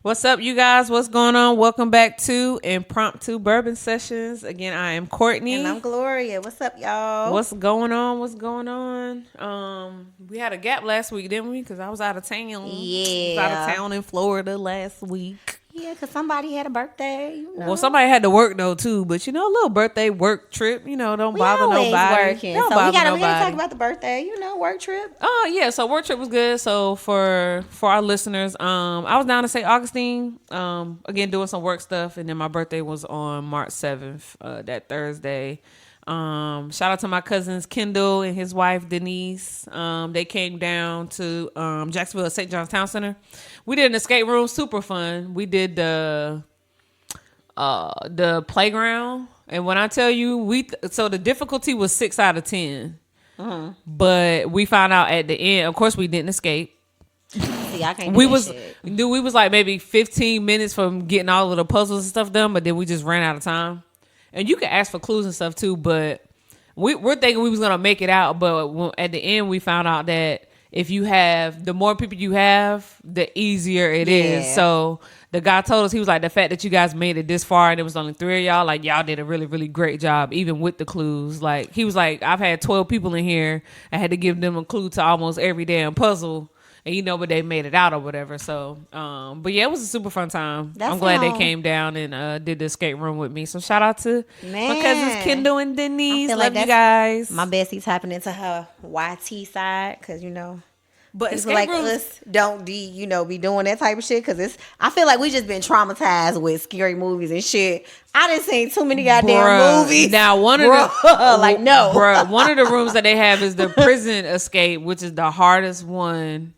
What's up, you guys? What's going on? Welcome back to Impromptu Bourbon Sessions. Again, I am Courtney. And I'm Gloria. What's up, y'all? What's going on? What's going on? We had a gap last week, didn't we? Because I was out of town. Yeah. I was out of town in Florida last week. Yeah, because somebody had a birthday. You know. Well, somebody had to work, though, too. But, a little birthday work trip, don't bother nobody. Working. Don't so bother we gotta nobody. talk about the birthday, work trip. Oh, yeah. So work trip was good. So for our listeners, I was down to St. Augustine, again, doing some work stuff. And then my birthday was on March 7th, that Thursday. Shout out to my cousins, Kendall and his wife, Denise. They came down to Jacksonville St. John's Town Center. We did an escape room, super fun. We did the playground. And when I tell you, so the difficulty was 6 out of 10. But we found out at the end, of course, we didn't escape. See, I can't do that shit. We was like maybe 15 minutes from getting all of the puzzles and stuff done, but then we just ran out of time. And you can ask for clues and stuff too, but we're thinking we was gonna make it out. But at the end, we found out that if you have, the more people you have, the easier it is. So the guy told us, he was like, the fact that you guys made it this far and it was only 3 of y'all, like y'all did a really, really great job, even with the clues. Like he was like, I've had 12 people in here. I had to give them a clue to almost every damn puzzle. And but they made it out or whatever. So, but yeah, it was a super fun time. I'm glad they came down and did the escape room with me. So shout out to my cousins Kendall and Denise. Love you guys. My bestie's tapping into her YT side because but people like us don't be doing that type of shit because I feel like we just been traumatized with scary movies and shit. I done seen too many goddamn movies. Now one of the one of the rooms that they have is the prison escape, which is the hardest one.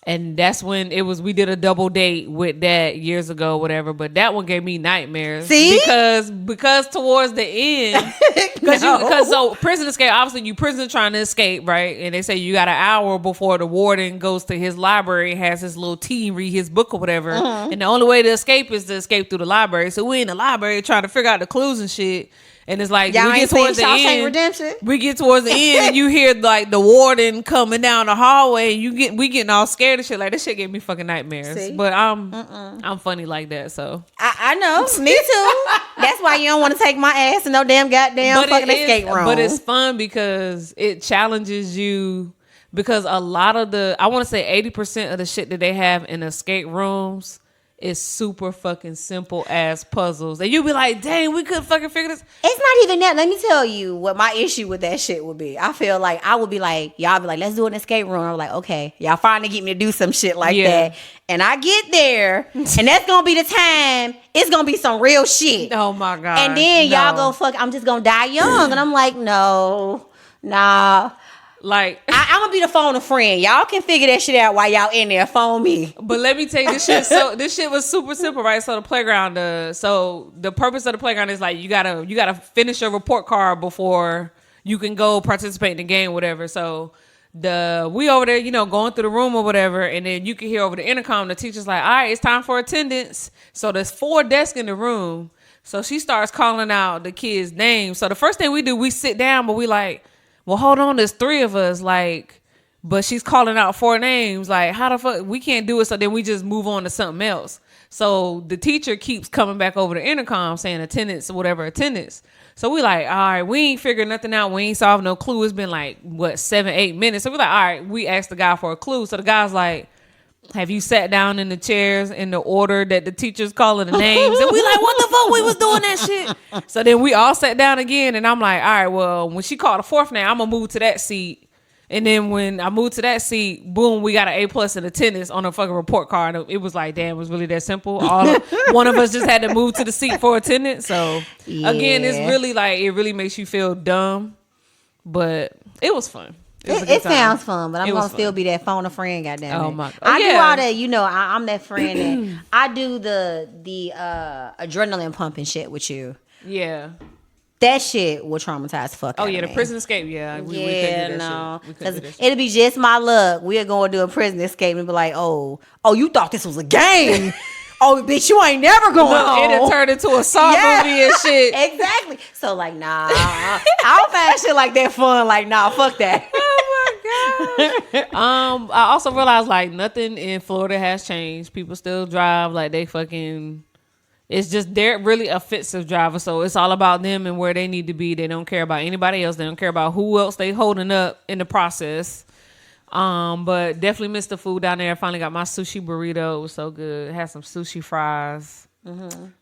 And that's when we did a double date with that years ago, whatever. But that one gave me nightmares. See? Because towards the end, because so prison escape, obviously you prison trying to escape, right? And they say you got an hour before the warden goes to his library and has his little teen read his book or whatever. And the only way to escape is to escape through the library. So we in the library trying to figure out the clues and shit. And it's like y'all we get towards the end. Redemption? We get towards the end, and you hear like the warden coming down the hallway, and we getting all scared and shit. Like this shit gave me fucking nightmares. See? But I'm funny like that, so I know. Me too. That's why you don't want to take my ass in no damn goddamn fucking escape room. But it's fun because it challenges you. Because a lot of I want to say 80% of the shit that they have in escape rooms is super fucking simple ass puzzles. And you'll be like, dang, we couldn't fucking figure this. It's not even that. Let me tell you what my issue with that shit would be. I feel like I would be like, y'all be like, let's do an escape room. I'm like, okay, y'all finally get me to do some shit like that. And I get there, and that's gonna be the time. It's gonna be some real shit. Oh my God. And then y'all go fuck, I'm just gonna die young. And I'm like, no, nah. Like I'm gonna be the phone a friend. Y'all can figure that shit out while y'all in there. Phone me. But let me tell you, this shit was super simple, right? So the playground, so the purpose of the playground is like you gotta finish your report card before you can go participate in the game, whatever. So we over there, going through the room or whatever, and then you can hear over the intercom the teacher's like, all right, it's time for attendance. So there's 4 desks in the room. So she starts calling out the kids' names. So the first thing we do, we sit down, but we like, well, hold on, there's 3 of us, like, but she's calling out 4 names, like, how the fuck, we can't do it, so then we just move on to something else. So the teacher keeps coming back over the intercom saying attendance, whatever attendance. So we like, all right, we ain't figured nothing out, we ain't solved no clue. It's been like, 7-8 minutes. So we're like, all right, we asked the guy for a clue. So the guy's like, have you sat down in the chairs in the order that the teacher's calling the names? And we like, what the fuck? We was doing that shit. So then we all sat down again, and I'm like, all right, well, when she called the 4th name, I'm gonna move to that seat. And then when I moved to that seat, boom, we got an A+ in attendance on a fucking report card. It was like, damn, it was really that simple. One of us just had to move to the seat for attendance. So again, it's really like, it really makes you feel dumb, but it was fun. It sounds fun, but I'm going to still be that phone a friend, goddamn it. Oh my God. I do all that, I'm that friend that I do the adrenaline pumping shit with you. Yeah. That shit will traumatize the fuck out of me. The prison escape, yeah. We couldn't do that shit. Because it'll be just my luck. We're going to do a prison escape and be like, oh, you thought this was a game. Oh, bitch, you ain't never going home. It'll turn into a Saw movie and shit. Exactly. So, like, nah. I don't find shit like that fun. Like, nah, fuck that. Oh, my God. I also realized like nothing in Florida has changed. People still drive like they fucking. It's just they're really offensive drivers, so it's all about them and where they need to be. They don't care about anybody else. They don't care about who else they holding up in the process. But definitely missed the food down there. I finally got my sushi burrito. It was so good. Had some sushi fries.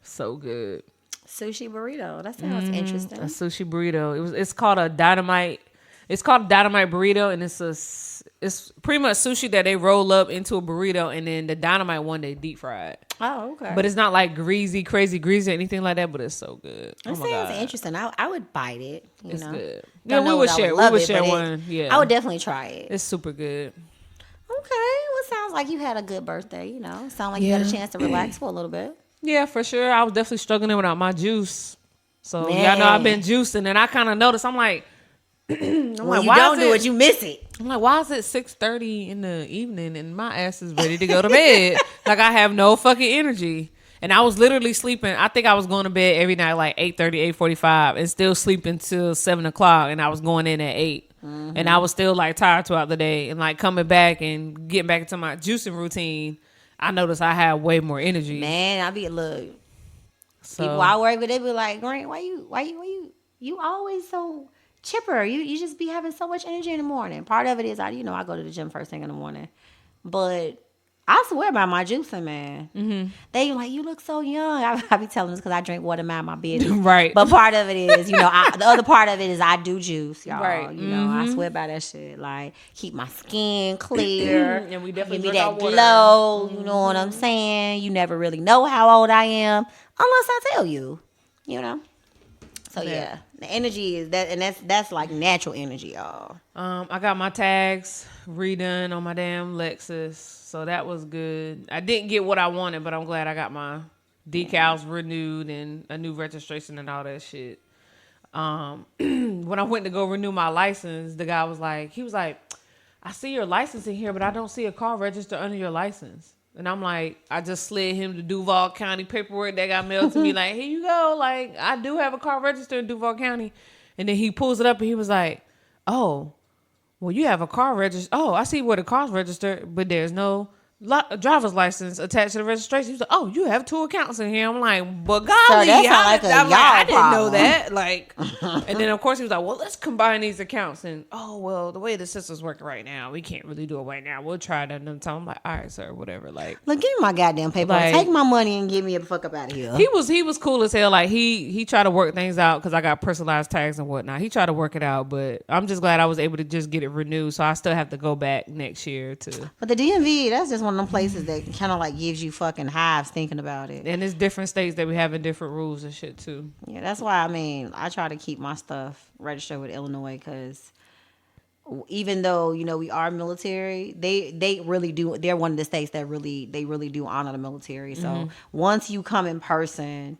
So good. Sushi burrito. That sounds interesting. A sushi burrito. It's called a dynamite. It's called a dynamite burrito, and it's pretty much sushi that they roll up into a burrito, and then the dynamite one they deep fried. Oh, okay. But it's not like crazy greasy or anything like that. But it's so good. That sounds interesting. I would bite it. It's good. Yeah, we would share one. Yeah, I would definitely try it. It's super good. Okay. Well, it sounds like you had a good birthday. Sound like you had a chance to relax for a little bit. Yeah, for sure. I was definitely struggling without my juice. So y'all know I've been juicing, and I kind of noticed. I'm like, when you don't do it, you miss it. I'm like, why is it 6:30 in the evening and my ass is ready to go to bed? Like I have no fucking energy. And I was literally sleeping. I think I was going to bed every night like 8:30, 8:45 and still sleeping till 7 o'clock. And I was going in at 8. And I was still like tired throughout the day. And like coming back and getting back into my juicing routine, I noticed I had way more energy. Man, I be look. So, people I work with, they be like, Grant, why you always so chipper? You just be having so much energy in the morning. Part of it is I go to the gym first thing in the morning, but I swear by my juicing, man. They like, you look so young. I be telling this because I drink water, mind my business. Right. But part of it is, the other part of it is I do juice, y'all. Right. I swear by that shit. Like, keep my skin clear. And we definitely give me drink that our water. glow. You know what I'm saying? You never really know how old I am unless I tell you. So yeah, the energy is that, and that's like natural energy, y'all. I got my tags redone on my damn Lexus, so that was good. I didn't get what I wanted, but I'm glad I got my decals renewed and a new registration and all that shit. When I went to go renew my license, the guy was like, I see your license in here, but I don't see a car registered under your license. And I'm like, I just slid him the Duval County paperwork that got mailed to me. Like, here you go. Like, I do have a car registered in Duval County. And then he pulls it up and he was like, oh, well, you have a car registered. Oh, I see where the car's registered, but there's no driver's license attached to the registration. He was like, oh, you have 2 accounts in here. I'm like, but golly, I didn't know that. Like, and then of course he was like, well, let's combine these accounts. And oh, well, the way the system's working right now, we can't really do it right now. We'll try it another time. I'm like, all right, sir, whatever. Like, look, give me my goddamn paper. Like, take my money and get me the fuck up out of here. He was cool as hell. Like he tried to work things out because I got personalized tags and whatnot. He tried to work it out, but I'm just glad I was able to just get it renewed. So I still have to go back next year to. But the DMV, that's just one of them places that kind of like gives you fucking hives thinking about it. And it's different states that we have different rules and shit too. Yeah, that's why I try to keep my stuff registered with Illinois because even though we are military, they really do. They're one of the states that really do honor the military. So once you come in person,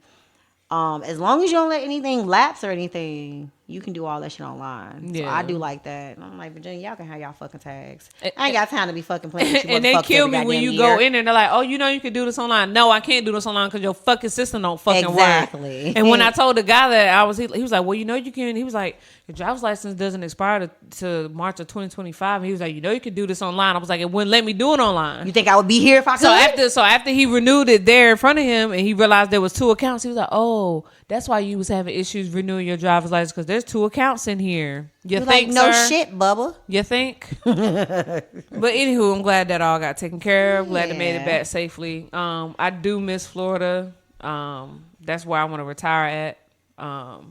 as long as you don't let anything lapse or anything, you can do all that shit online. Yeah. So I do like that. And I'm like, Virginia, y'all can have y'all fucking tags. I ain't got time to be fucking playing with you. And they kill me when you go in and they're like, oh, you can do this online. No, I can't do this online because your fucking system don't fucking work. Exactly. And when I told the guy that he was like, well, you can. He was like, your driver's license doesn't expire to March of 2025. And he was like, you can do this online. I was like, it wouldn't let me do it online. You think I would be here if I could? So after he renewed it there in front of him and he realized there was 2 accounts, he was like, oh, that's why you was having issues renewing your driver's license because there's 2 accounts in here. You think, like, no sir? shit, Bubba. You think? But anywho, I'm glad that all got taken care of. Glad they made it back safely. I do miss Florida. That's where I want to retire at.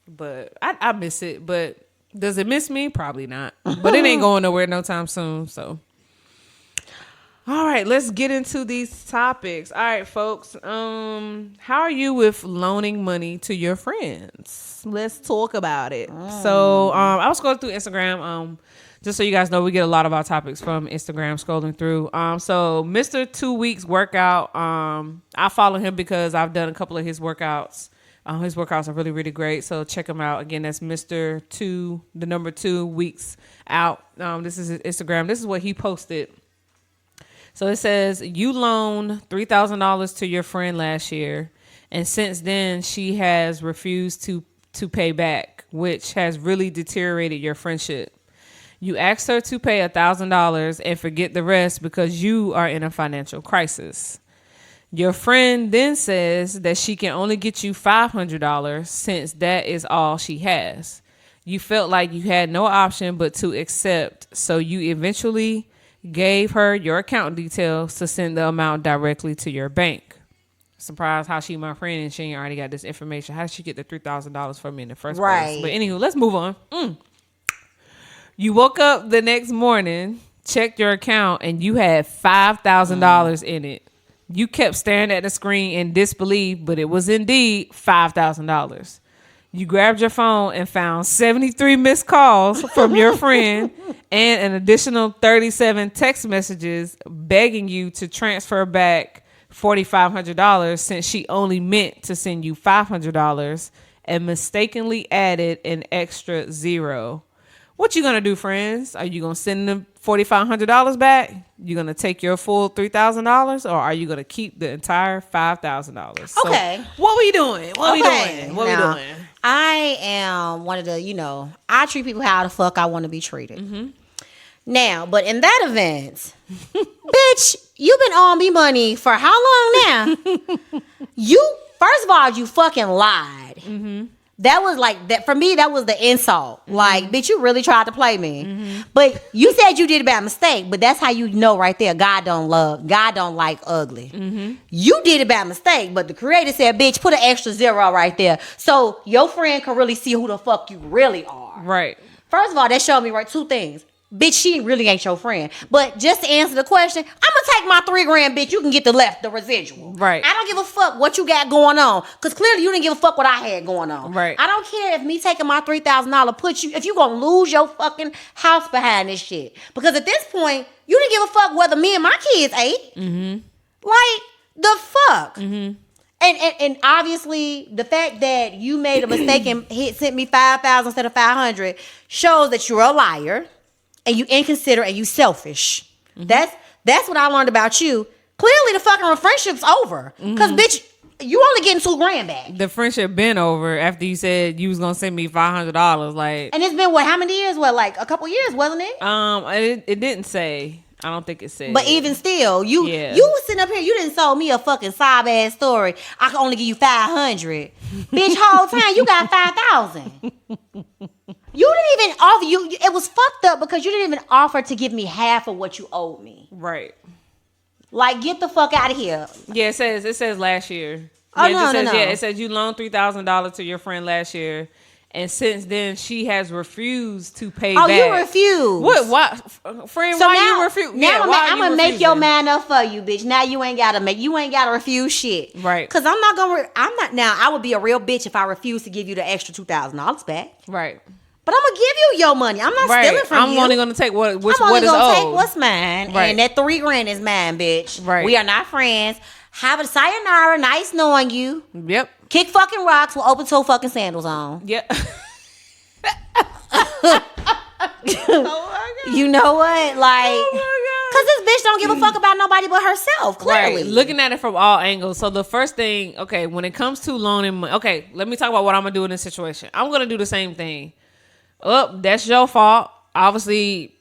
But I miss it. But does it miss me? Probably not. But it ain't going nowhere no time soon. So. All right, let's get into these topics. All right, folks. How are you with loaning money to your friends? Let's talk about it. So, I was scrolling through Instagram. Just so you guys know, we get a lot of our topics from Instagram scrolling through. So, Mr. 2 Weeks Workout. I follow him because I've done a couple of his workouts. His workouts are really, really great. So check him out. Again, that's Mr. 2 Weeks Out. This is his Instagram. This is what he posted. So it says, you loaned $3,000 to your friend last year, and since then she has refused to pay back, which has really deteriorated your friendship. You asked her to pay $1,000 and forget the rest because you are in a financial crisis. Your friend then says that she can only get you $500 since that is all she has. You felt like you had no option but to accept, so you eventually gave her your account details to send the amount directly to your bank. Surprised how she my friend and she ain't already got this information. How did she get the $3,000 from me in the first place? But anywho, let's move on. You woke up the next morning, checked your account, and you had $5,000 in it. You kept staring at the screen in disbelief, but it was indeed $5,000. You grabbed your phone and found 73 missed calls from your friend and an additional 37 text messages begging you to transfer back $4,500 since she only meant to send you $500 and mistakenly added an extra zero. What you gonna do, friends? Are you gonna send them $4,500 back? You gonna take your full $3,000, or are you gonna keep the entire $5,000? Okay. So, what we doing? What we doing? What now, we doing? I am one of the, I treat people how the fuck I want to be treated. Mm-hmm. Now, but in that event, bitch, you've been owing me money for how long now? First of all, you fucking lied. Mm-hmm. That was like that for me. That was the insult. Mm-hmm. Like, bitch, you really tried to play me. Mm-hmm. But you said you did it by mistake. But that's how you know right there. God don't like ugly. Mm-hmm. You did it by mistake. But the creator said, bitch, put an extra zero right there, so your friend can really see who the fuck you really are. Right. First of all, that showed me two things. Bitch, she really ain't your friend. But just to answer the question, I'm gonna take my $3,000, bitch. You can get the residual. Right. I don't give a fuck what you got going on, because clearly you didn't give a fuck what I had going on. Right. I don't care if me taking my $3,000 if you gonna lose your fucking house behind this shit. Because at this point, you didn't give a fuck whether me and my kids ate. Mm-hmm. Like, the fuck? Mm-hmm. And obviously, the fact that you made a mistake and sent me $5,000 instead of $500 shows that you're a liar. And you inconsiderate and you selfish. Mm-hmm. That's what I learned about you. Clearly the fucking friendship's over. Because, bitch, you only getting $2,000 back. The friendship been over after you said you was going to send me $500. Like, and it's been, how many years? Like a couple years, wasn't it? It didn't say. I don't think it said. But even still, you was sitting up here, you didn't sold me a fucking sob-ass story. I can only give you $500. Bitch, whole time you got $5,000. You didn't even offer. It was fucked up because you didn't even offer to give me half of what you owed me. Right. Like, get the fuck out of here. Yeah, it says last year. Oh, yeah, no. Yeah, it says you loaned $3,000 to your friend last year, and since then she has refused to pay back. Oh, you refused. What? Friend, so why now, you refuse? Now I'm gonna make your man up for you, bitch. Now you ain't gotta refuse shit. Right. Cause I would be a real bitch if I refuse to give you the extra $2,000 back. Right. But I'm gonna give you your money. I'm not stealing from you. I'm only gonna take what is owed. I'm only gonna take what's mine, right. And that $3,000 is mine, bitch. Right. We are not friends. Have a sayonara. Nice knowing you. Yep. Kick fucking rocks with open toe fucking sandals on. Yep. Oh, you know what? Like, because this bitch don't give a fuck about nobody but herself, clearly. Right. Looking at it from all angles. So the first thing, okay, when it comes to loaning money, okay, let me talk about what I'm going to do in this situation. I'm going to do the same thing. That's your fault. Obviously,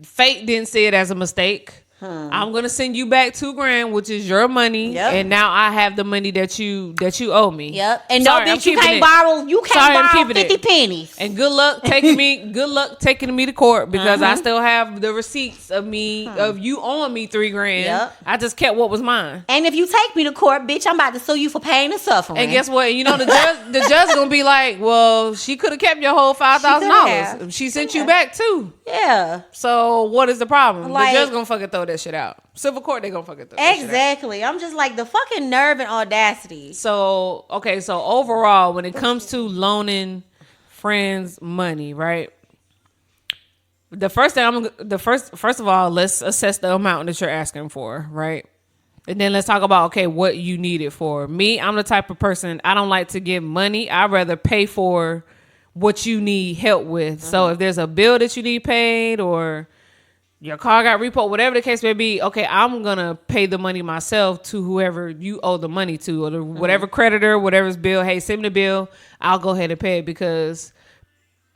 fate didn't see it as a mistake. I'm gonna send you back $2,000, which is your money, and now I have the money that you owe me. Yep. And sorry, no, bitch, you can't borrow. You can't borrow 50 pennies. And good luck taking me. Good luck taking me to court because I still have the receipts of you owing me $3,000. Yep. I just kept what was mine. And if you take me to court, bitch, I'm about to sue you for pain and suffering. And guess what? You know the judge gonna be like, well, she could have kept your whole $5,000. She sent you back too. Yeah. So what is the problem? Like, the judge gonna fucking throw that shit out. Civil court, they gonna fucking throw that shit out. Exactly. I'm just like, the fucking nerve and audacity. So overall, when it comes to loaning friends money, right? First of all, let's assess the amount that you're asking for, right? And then let's talk about, okay, what you need it for. Me, I'm the type of person, I don't like to give money. I'd rather pay for what you need help with. Mm-hmm. So if there's a bill that you need paid or your car got repo, whatever the case may be, okay, I'm going to pay the money myself to whoever you owe the money to or whatever creditor, whatever's bill. Hey, send me the bill. I'll go ahead and pay it because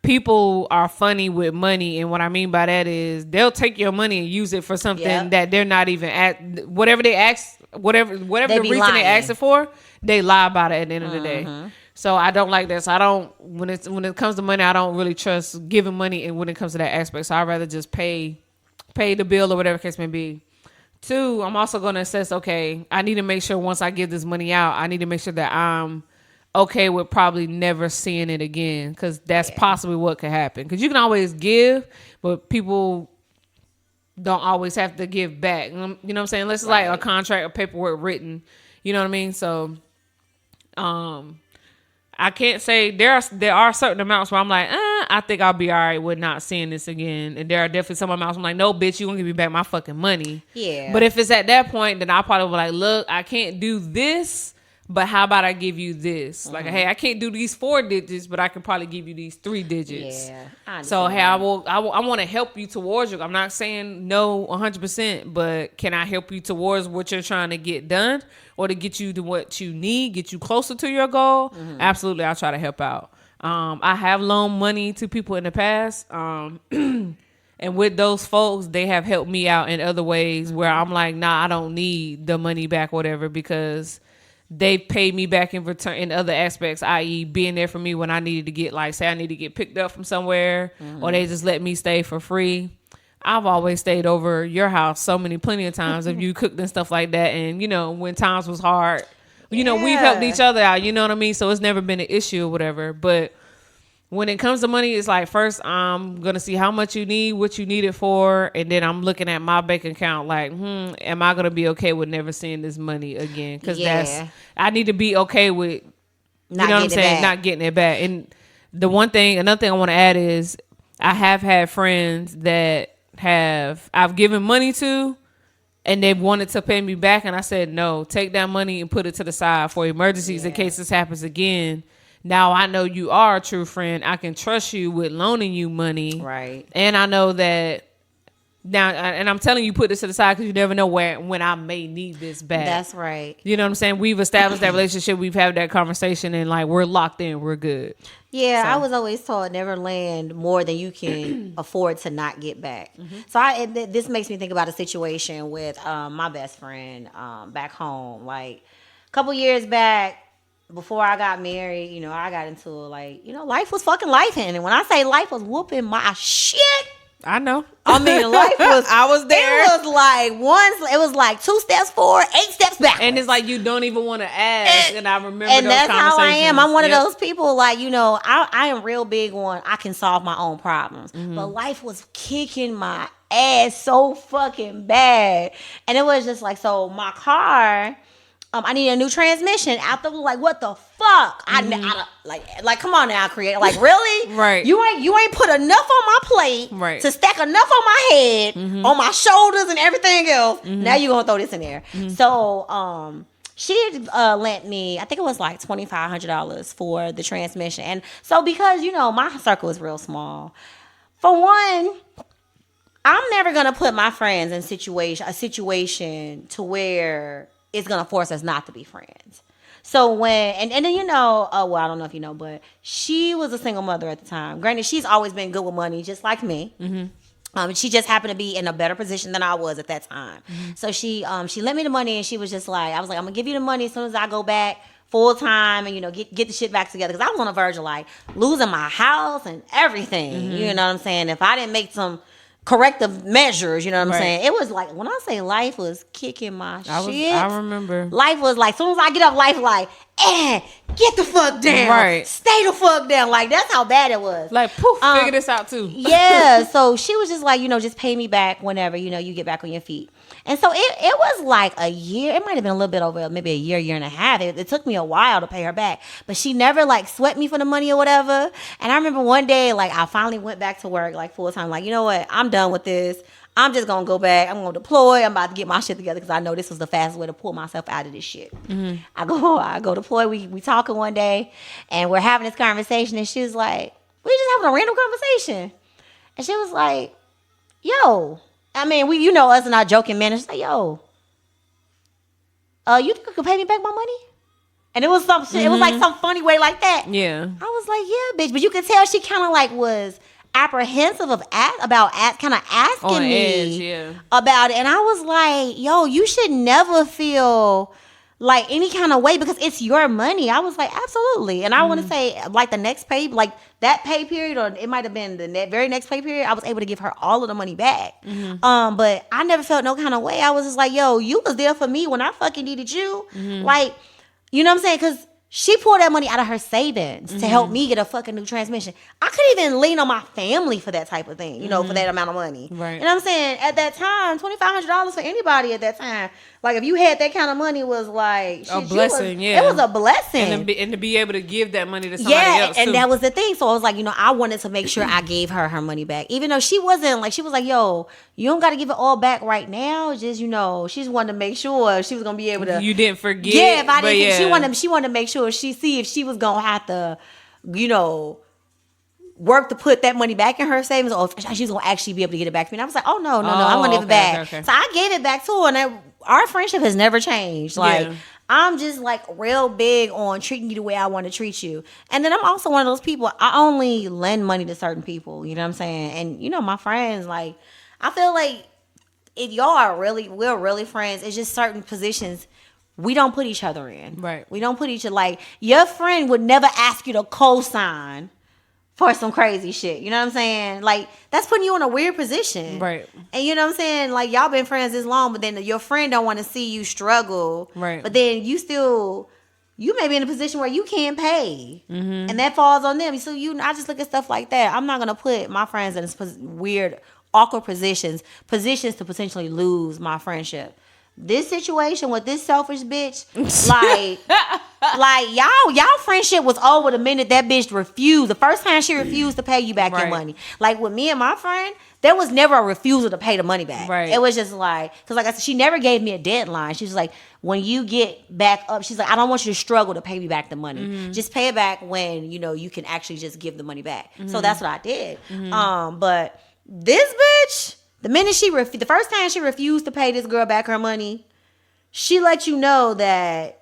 people are funny with money, and what I mean by that is they'll take your money and use it for something that they're not even at. Whatever they ask, whatever the reason they ask it for, they lie about it at the end of the day. So I don't like that. So I don't, when it comes to money, I don't really trust giving money, and when it comes to that aspect, so I'd rather just pay the bill or whatever the case may be. 2, I'm also going to assess, okay, I need to make sure once I give this money out, I need to make sure that I'm okay with probably never seeing it again, because that's possibly what could happen. Because you can always give, but people don't always have to give back. You know what I'm saying? Unless it's like a contract or paperwork written. You know what I mean? So, I can't say there are certain amounts where I'm like, I think I'll be all right with not seeing this again. And there are definitely some amounts I'm like, no, bitch, you gonna give me back my fucking money. Yeah. But if it's at that point, then I'll probably be like, look, I can't do this, but how about I give you this? Like, hey, I can't do these 4 digits, but I can probably give you these 3 digits. Yeah. So, hey, I want to help you towards you. I'm not saying no 100%, but can I help you towards what you're trying to get done, or to get you to what you need, get you closer to your goal? Absolutely, I'll try to help out. I have loaned money to people in the past, and with those folks, they have helped me out in other ways where I'm like, nah, I don't need the money back, whatever, because they paid me back in return in other aspects, i.e. being there for me when I needed to get, like, say I need to get picked up from somewhere, or they just let me stay for free. I've always stayed over your house plenty of times if you cooked and stuff like that. And, you know, when times was hard, you know, we've helped each other out, you know what I mean? So it's never been an issue or whatever. But when it comes to money, it's like, first I'm going to see how much you need, what you need it for. And then I'm looking at my bank account like, am I going to be okay with never seeing this money again? Because I need to be okay with, you know what I'm saying? Not getting it back. And another thing I want to add is I have had friends that I've given money to, and they've wanted to pay me back, and I said, no, take that money and put it to the side for emergencies in case this happens again. Now I know you are a true friend. I can trust you with loaning you money. Right. And I know that now, and I'm telling you, put this to the side because you never know when I may need this back. That's right. You know what I'm saying? We've established that relationship. We've had that conversation, and like, we're locked in. We're good. Yeah, so. I was always taught never lend more than you can afford to not get back. So this makes me think about a situation with my best friend back home. Like a couple years back, before I got married, you know, I got into like, you know, life was fucking life. And when I say life was whooping my shit, I know. I mean, life was. I was there. It was like 2 steps forward, 8 steps back. And it's like you don't even want to ask. And I remember and those that's how I am. I'm one of Yep. those people. Like, you know, I am real big on I can solve my own problems. But life was kicking my ass so fucking bad, and it was just like, so my car. I need a new transmission. After like, what the fuck? I like, come on now, create. Like, really? Right. You ain't put enough on my plate to stack enough on my head, on my shoulders, and everything else. Now you gonna throw this in there? So, she lent me, I think it was like $2,500 for the transmission, and so because you know my circle is real small. For one, I'm never gonna put my friends in a situation to where it's gonna force us not to be friends. So when and then you know, well, I don't know if you know, but she was a single mother at the time. Granted, she's always been good with money, just like me. She just happened to be in a better position than I was at that time. So she lent me the money, and she was just like, I was like, I'm gonna give you the money as soon as I go back full time, and you know, get the shit back together, because I was on the verge of like losing my house and everything. You know what I'm saying? If I didn't make some corrective measures, you know what I'm saying? It was like, when I say life was kicking my shit. I remember. Life was like, as soon as I get up, life like, get the fuck down. Right. Stay the fuck down. Like, that's how bad it was. Like, poof, figure this out too. Yeah. So she was just like, you know, just pay me back whenever, you know, you get back on your feet. And so it was like a year. It might have been a little bit over, maybe a year and a half. It took me a while to pay her back. But she never like sweat me for the money or whatever. And I remember one day, like, I finally went back to work like full time. Like, you know what? I'm done with this. I'm just going to go back. I'm going to deploy. I'm about to get my shit together because I know this was the fastest way to pull myself out of this shit. I go deploy. We talking one day, and we're having this conversation, and she was like, we just having a random conversation. And she was like, yo, I mean, you know us and our joking man. She's like, yo, you think you could pay me back my money? And it was some shit. It was like some funny way like that. Yeah. I was like, yeah, bitch. But you could tell she kind of like was apprehensive about kind of asking me about it. And I was like, yo, you should never feel like any kind of way because it's your money. I was like, absolutely. And I want to say like the next pay, like that pay period, or it might have been the very next pay period, I was able to give her all of the money back. But I never felt no kind of way. I was just like, yo, you was there for me when I fucking needed you. Like, you know what I'm saying? Because she poured that money out of her savings to help me get a fucking new transmission. I couldn't even lean on my family for that type of thing, you know, for that amount of money. Right. You know what I'm saying? At that time, $2,500 for anybody at that time. Like, if you had that kind of money was like... a blessing, It was a blessing. And to be able to give that money to somebody else, and too. that was the thing. So I was like, you know, I wanted to make sure I gave her money back. Even though she wasn't like... She was like, yo, you don't got to give it all back right now. Just, you know, she just wanted to make sure she was going to be able to... You didn't forget. Yeah, if I didn't... She wanted to make sure see if she was going to have to, you know... work to put that money back in her savings, or if she's gonna actually be able to get it back to me. And I was like, oh no, I'm gonna give it back. Okay. So I gave it back to her, and our friendship has never changed. Like I'm just like real big on treating you the way I want to treat you. And then I'm also one of those people, I only lend money to certain people, you know what I'm saying? And you know, my friends, like I feel like if we're really friends, it's just certain positions we don't put each other in. Right. We don't put each other, like your friend would never ask you to co-sign for some crazy shit. You know what I'm saying? Like, that's putting you in a weird position. Right. And you know what I'm saying? Like, y'all been friends this long, but then your friend don't want to see you struggle. Right. But then you may be in a position where you can't pay. Mm-hmm. And that falls on them. So I just look at stuff like that. I'm not going to put my friends in weird, awkward positions to potentially lose my friendship. This situation with this selfish bitch, like y'all friendship was over the minute that bitch refused. The first time she refused to pay you back your money. Like with me and my friend, there was never a refusal to pay the money back. Right. It was just like, because like I said, she never gave me a deadline. She was like, when you get back up, she's like, I don't want you to struggle to pay me back the money. Mm-hmm. Just pay it back when, you know, you can actually just give the money back. Mm-hmm. So that's what I did. Mm-hmm. But this bitch... the first time she refused to pay this girl back her money, she let you know that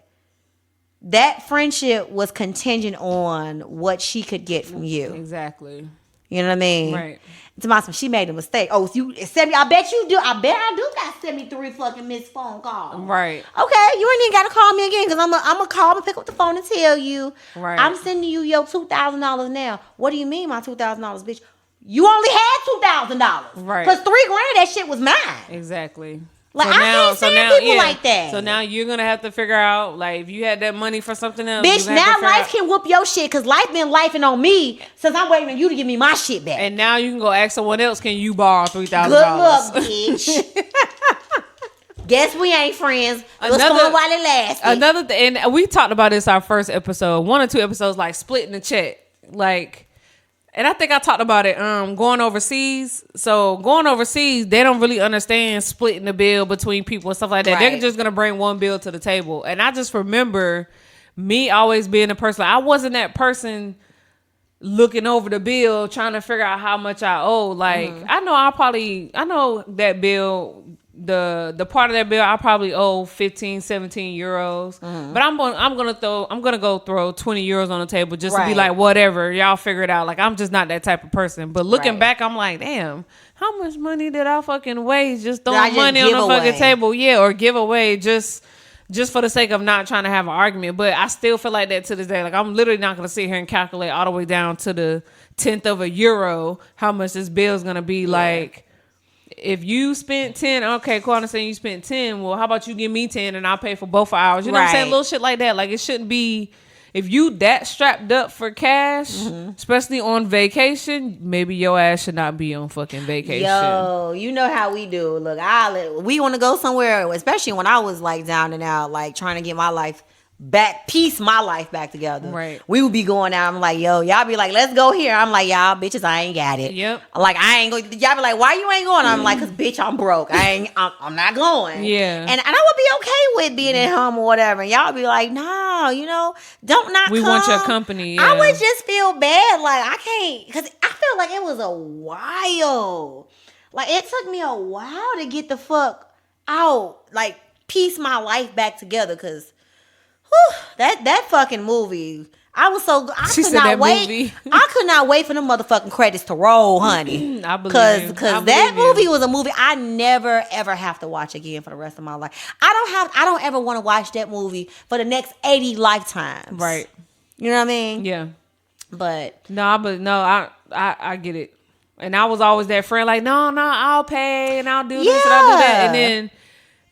friendship was contingent on what she could get from you. Exactly. You know what I mean? Right. It's awesome. She made a mistake. Oh, you sent me. I bet you do. I bet I do got 73 fucking missed phone calls. Right. Okay, you ain't even got to call me again because I'm gonna call. I'm gonna pick up the phone and tell you. Right. I'm sending you your $2,000 now. What do you mean, my $2,000, bitch? You only had $2,000. Right. Because $3,000, that shit was mine. Exactly. Like, I can't stand people like that. So now you're going to have to figure out, like, if you had that money for something else. Bitch, now life can whoop your shit because life been lifing on me since I'm waiting on you to give me my shit back. And now you can go ask someone else, can you borrow $3,000? Good luck, bitch. Guess we ain't friends. What's going while it lasts? Another thing, and we talked about this our first episode, 1 or 2 episodes, like splitting the check. Like... And I think I talked about it going overseas. So going overseas, they don't really understand splitting the bill between people and stuff like that. Right. They're just going to bring one bill to the table. And I just remember me always being the person. I wasn't that person looking over the bill, trying to figure out how much I owe. Like, I know that bill... The part of that bill I probably owe 15, 17 euros. But I'm gonna go throw 20 euros on the table just to be like, whatever, y'all figure it out. Like, I'm just not that type of person. But looking back, I'm like, damn, how much money did I fucking waste just throwing money on the fucking table? Yeah, or give away just for the sake of not trying to have an argument. But I still feel like that to this day. Like, I'm literally not gonna sit here and calculate all the way down to the 10th of a euro how much this bill is gonna be. Like, if you spent 10, okay, cool, I understand you spent 10. Well, how about you give me 10 and I'll pay for both hours? You know what I'm saying? Little shit like that. Like, it shouldn't be, if you that strapped up for cash, especially on vacation, maybe your ass should not be on fucking vacation. Yo, you know how we do. Look, we want to go somewhere, especially when I was like down and out, like trying to get my life piece my life back together. Right. We would be going out. I'm like, yo, y'all be like, let's go here. I'm like, y'all bitches, I ain't got it. Yep. Like, I ain't going. Y'all be like, why you ain't going? I'm like, cause bitch, I'm broke. I'm not going. Yeah. And I would be okay with being at home or whatever. And y'all be like, no, you know, we want your company. Yeah. I would just feel bad. Like, I can't, cause I feel like it was a while. Like, it took me a while to get the fuck out. Like, piece my life back together. Cause That fucking movie. I She could said not that wait. movie. I could not wait for the motherfucking credits to roll, honey. I believe you. Because that movie was a movie I never ever have to watch again for the rest of my life. I don't ever want to watch that movie for the next 80 lifetimes. Right. You know what I mean? Yeah. But I get it. And I was always that friend, like, no, I'll pay and I'll do this and I'll do that. And then,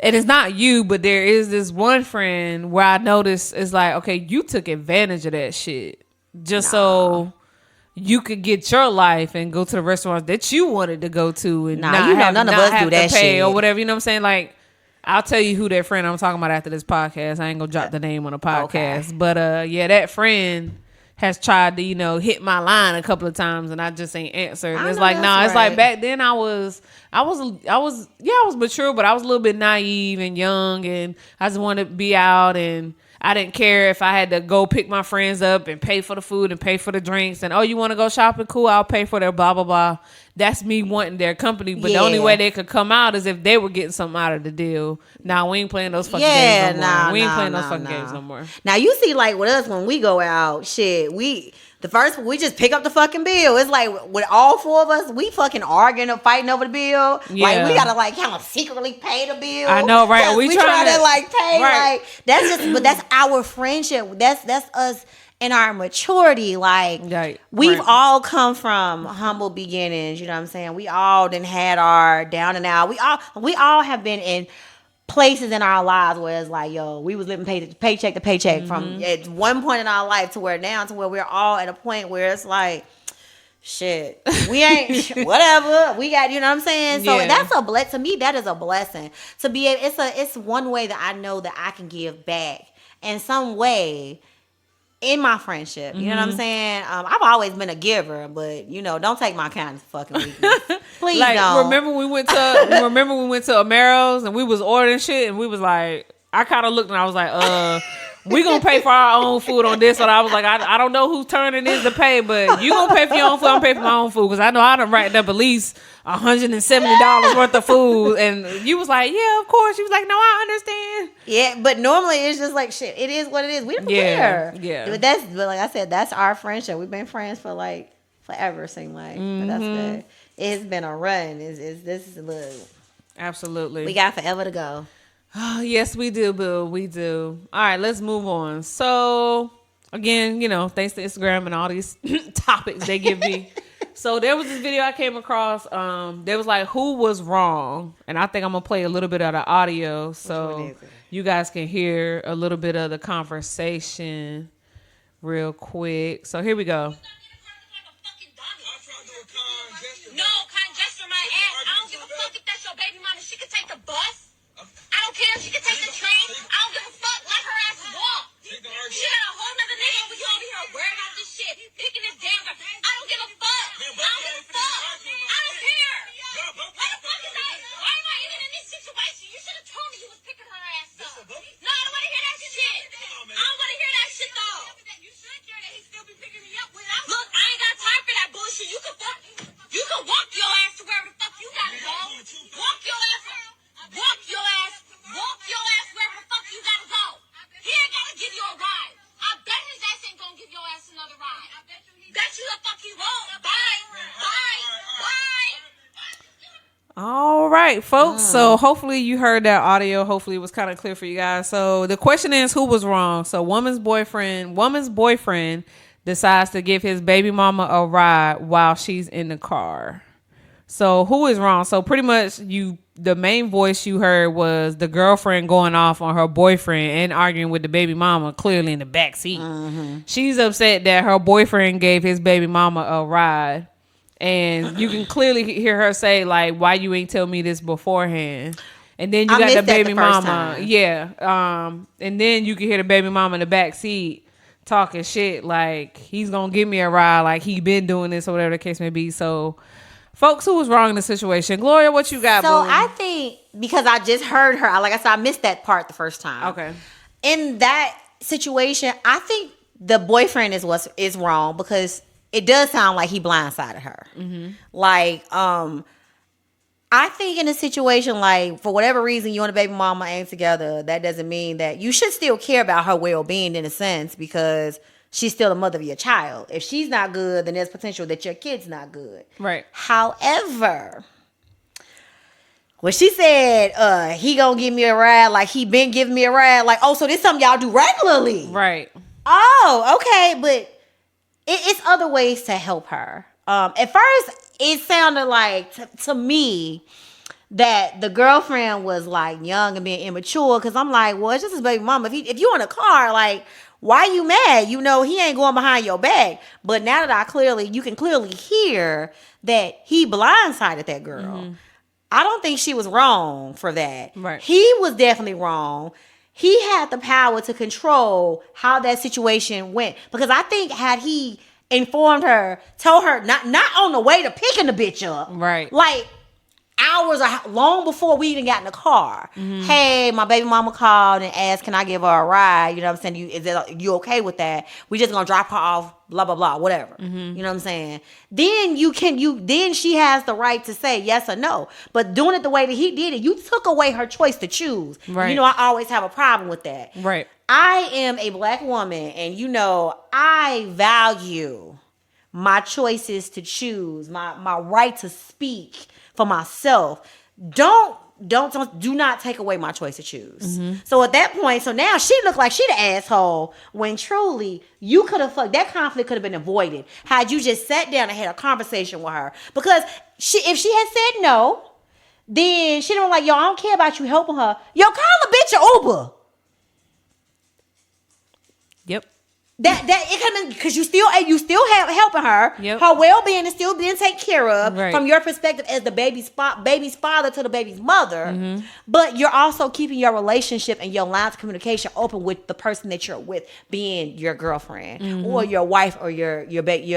and it's not you, but there is this one friend where I noticed it's like, okay, you took advantage of that shit just so you could get your life and go to the restaurants that you wanted to go to and none of us do that shit or whatever. You know what I'm saying? Like, I'll tell you who that friend I'm talking about after this podcast. I ain't gonna drop the name on the podcast, okay. But that friend has tried to, hit my line a couple of times and I just ain't answered. It's like, it's like back then I was mature, but I was a little bit naive and young and I just wanted to be out and I didn't care if I had to go pick my friends up and pay for the food and pay for the drinks and, oh, you want to go shopping? Cool, I'll pay for their blah, blah, blah. That's me wanting their company. But the only way they could come out is if they were getting something out of the deal. Nah, we ain't playing those fucking games no more. We ain't playing those fucking games no more. Now, you see, like, with us, when we go out, shit, we just pick up the fucking bill. It's like, with all four of us, we fucking arguing or fighting over the bill. Yeah. Like, we gotta, like, kind of secretly pay the bill. I know, right? We try to, like, pay. Right. Like, but that's our friendship. That's us. In our maturity, like we've all come from humble beginnings, you know what I'm saying? We all done had our down and out. We all have been in places in our lives where it's like, yo, we was living paycheck to paycheck from at one point in our life to where we're all at a point where it's like, shit, we ain't whatever. We got, you know what I'm saying? So that's a blessing. To me, that is a blessing. To be it's one way that I know that I can give back in some way. In my friendship, you know what I'm saying? I've always been a giver, but don't take my kind of fucking weakness. Please don't. Remember we went to Amero's and we was ordering shit and we was like, I kind of looked and I was like, we gonna pay for our own food on this. And I was like, I don't know whose turn it is to pay, but you gonna pay for your own food. I'm pay for my own food because I know I done racked up at least $170 worth of food. And you was like, yeah, of course. You was like, no, I understand. Yeah, but normally it's just like shit. It is what it is. We don't care. Yeah. But like I said, that's our friendship. We've been friends for like forever. Seem like, but that's good. It's been a run. This is a little. Absolutely. We got forever to go. Oh, yes, we do, boo. We do. All right, let's move on. So, again, thanks to Instagram and all these topics they give me. So, there was this video I came across. There was like, who was wrong? And I think I'm going to play a little bit of the audio so you guys can hear a little bit of the conversation real quick. So, here we go. No, congestion my ass. I don't give a fuck if that's your baby mama. She can take the bus. I don't care if she can take the train. I don't give a fuck. Let her ass walk. She got a whole nother nigga over here worrying about this shit. Picking this damn girl. I don't give a fuck. I don't give a fuck. I don't care. What the fuck is that? Why am I even in this situation? You should have told me you was picking her ass up. No, I don't want to hear that shit. I don't want to hear that shit though. You should care that he still be picking me up. Look, I ain't got time for that bullshit. You can walk your ass to wherever the fuck you gotta go. Walk your ass. Walk your ass. Walk your ass wherever the fuck you gotta go. He ain't gotta give you a ride. I bet his ass ain't gonna give your ass another ride. Bet you the fuck he won't. Bye. All right, folks. So hopefully you heard that audio. Hopefully it was kind of clear for you guys. So the question is, who was wrong? So woman's boyfriend decides to give his baby mama a ride while she's in the car. So who is wrong? So pretty much the main voice you heard was the girlfriend going off on her boyfriend and arguing with the baby mama clearly in the back seat. She's upset that her boyfriend gave his baby mama a ride. And you can clearly hear her say, like, why you ain't tell me this beforehand? And then you got the baby mama. Time. Yeah. And then you can hear the baby mama in the back seat talking shit like he's going to give me a ride, like he been doing this or whatever the case may be. So, folks, who was wrong in the situation? Gloria, what you got, So, boo? I think because I just heard her, like I said, I missed that part the first time. Okay. In that situation, I think the boyfriend is wrong because it does sound like he blindsided her. Like, I I think in a situation like, for whatever reason, you and a baby mama ain't together, that doesn't mean that you should still care about her well-being in a sense, because she's still the mother of your child. If she's not good, then there's potential that your kid's not good. Right. However, when she said he gonna give me a ride like he been giving me a ride, like, oh, so this something y'all do regularly. Right. Oh, okay, but it's other ways to help her. At first, it sounded like to me that the girlfriend was like young and being immature, because I'm like, well, it's just his baby mama. If you in a car, like, why you mad? You know, he ain't going behind your back. But now that you can clearly hear that he blindsided that girl. Mm-hmm. I don't think she was wrong for that. Right. He was definitely wrong. He had the power to control how that situation went, because I think had he informed her, told her not on the way to picking the bitch up, right? Like hours or long before we even got in the car. Mm-hmm. Hey, my baby mama called and asked, can I give her a ride? You know what I'm saying? You okay with that? We just gonna drop her off, blah, blah, blah, whatever. Mm-hmm. You know what I'm saying? Then she has the right to say yes or no. But doing it the way that he did it, you took away her choice to choose. Right. You know, I always have a problem with that. Right. I am a black woman, and you know, I value my choices to choose, my right to speak for myself. Do not take away my choice to choose. Mm-hmm. So at that point, so now she looked like she the asshole, when truly you could have that conflict could have been avoided had you just sat down and had a conversation with her. Because if she had said no, then she didn't like, yo, I don't care about you helping her. Yo, call a bitch an Uber. Yep. That it could have been, because you still have helping her. Yep. Her well-being is still being taken care of, right, from your perspective as the baby's father to the baby's mother. Mm-hmm. But you're also keeping your relationship and your lines of communication open with the person that you're with, being your girlfriend, mm-hmm, or your wife, or your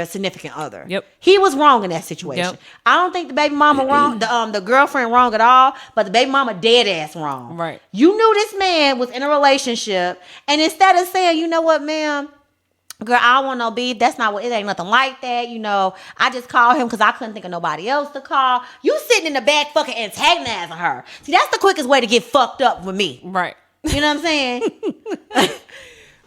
significant other. Yep. He was wrong in that situation. Yep. I don't think the baby mama wrong, the girlfriend wrong at all, but the baby mama dead ass wrong. Right. You knew this man was in a relationship, and instead of saying, you know what, ma'am, girl, I don't want no beef. That's not what, it ain't nothing like that. You know, I just called him because I couldn't think of nobody else to call. You sitting in the back fucking antagonizing her. See, that's the quickest way to get fucked up with me. Right. You know what I'm saying?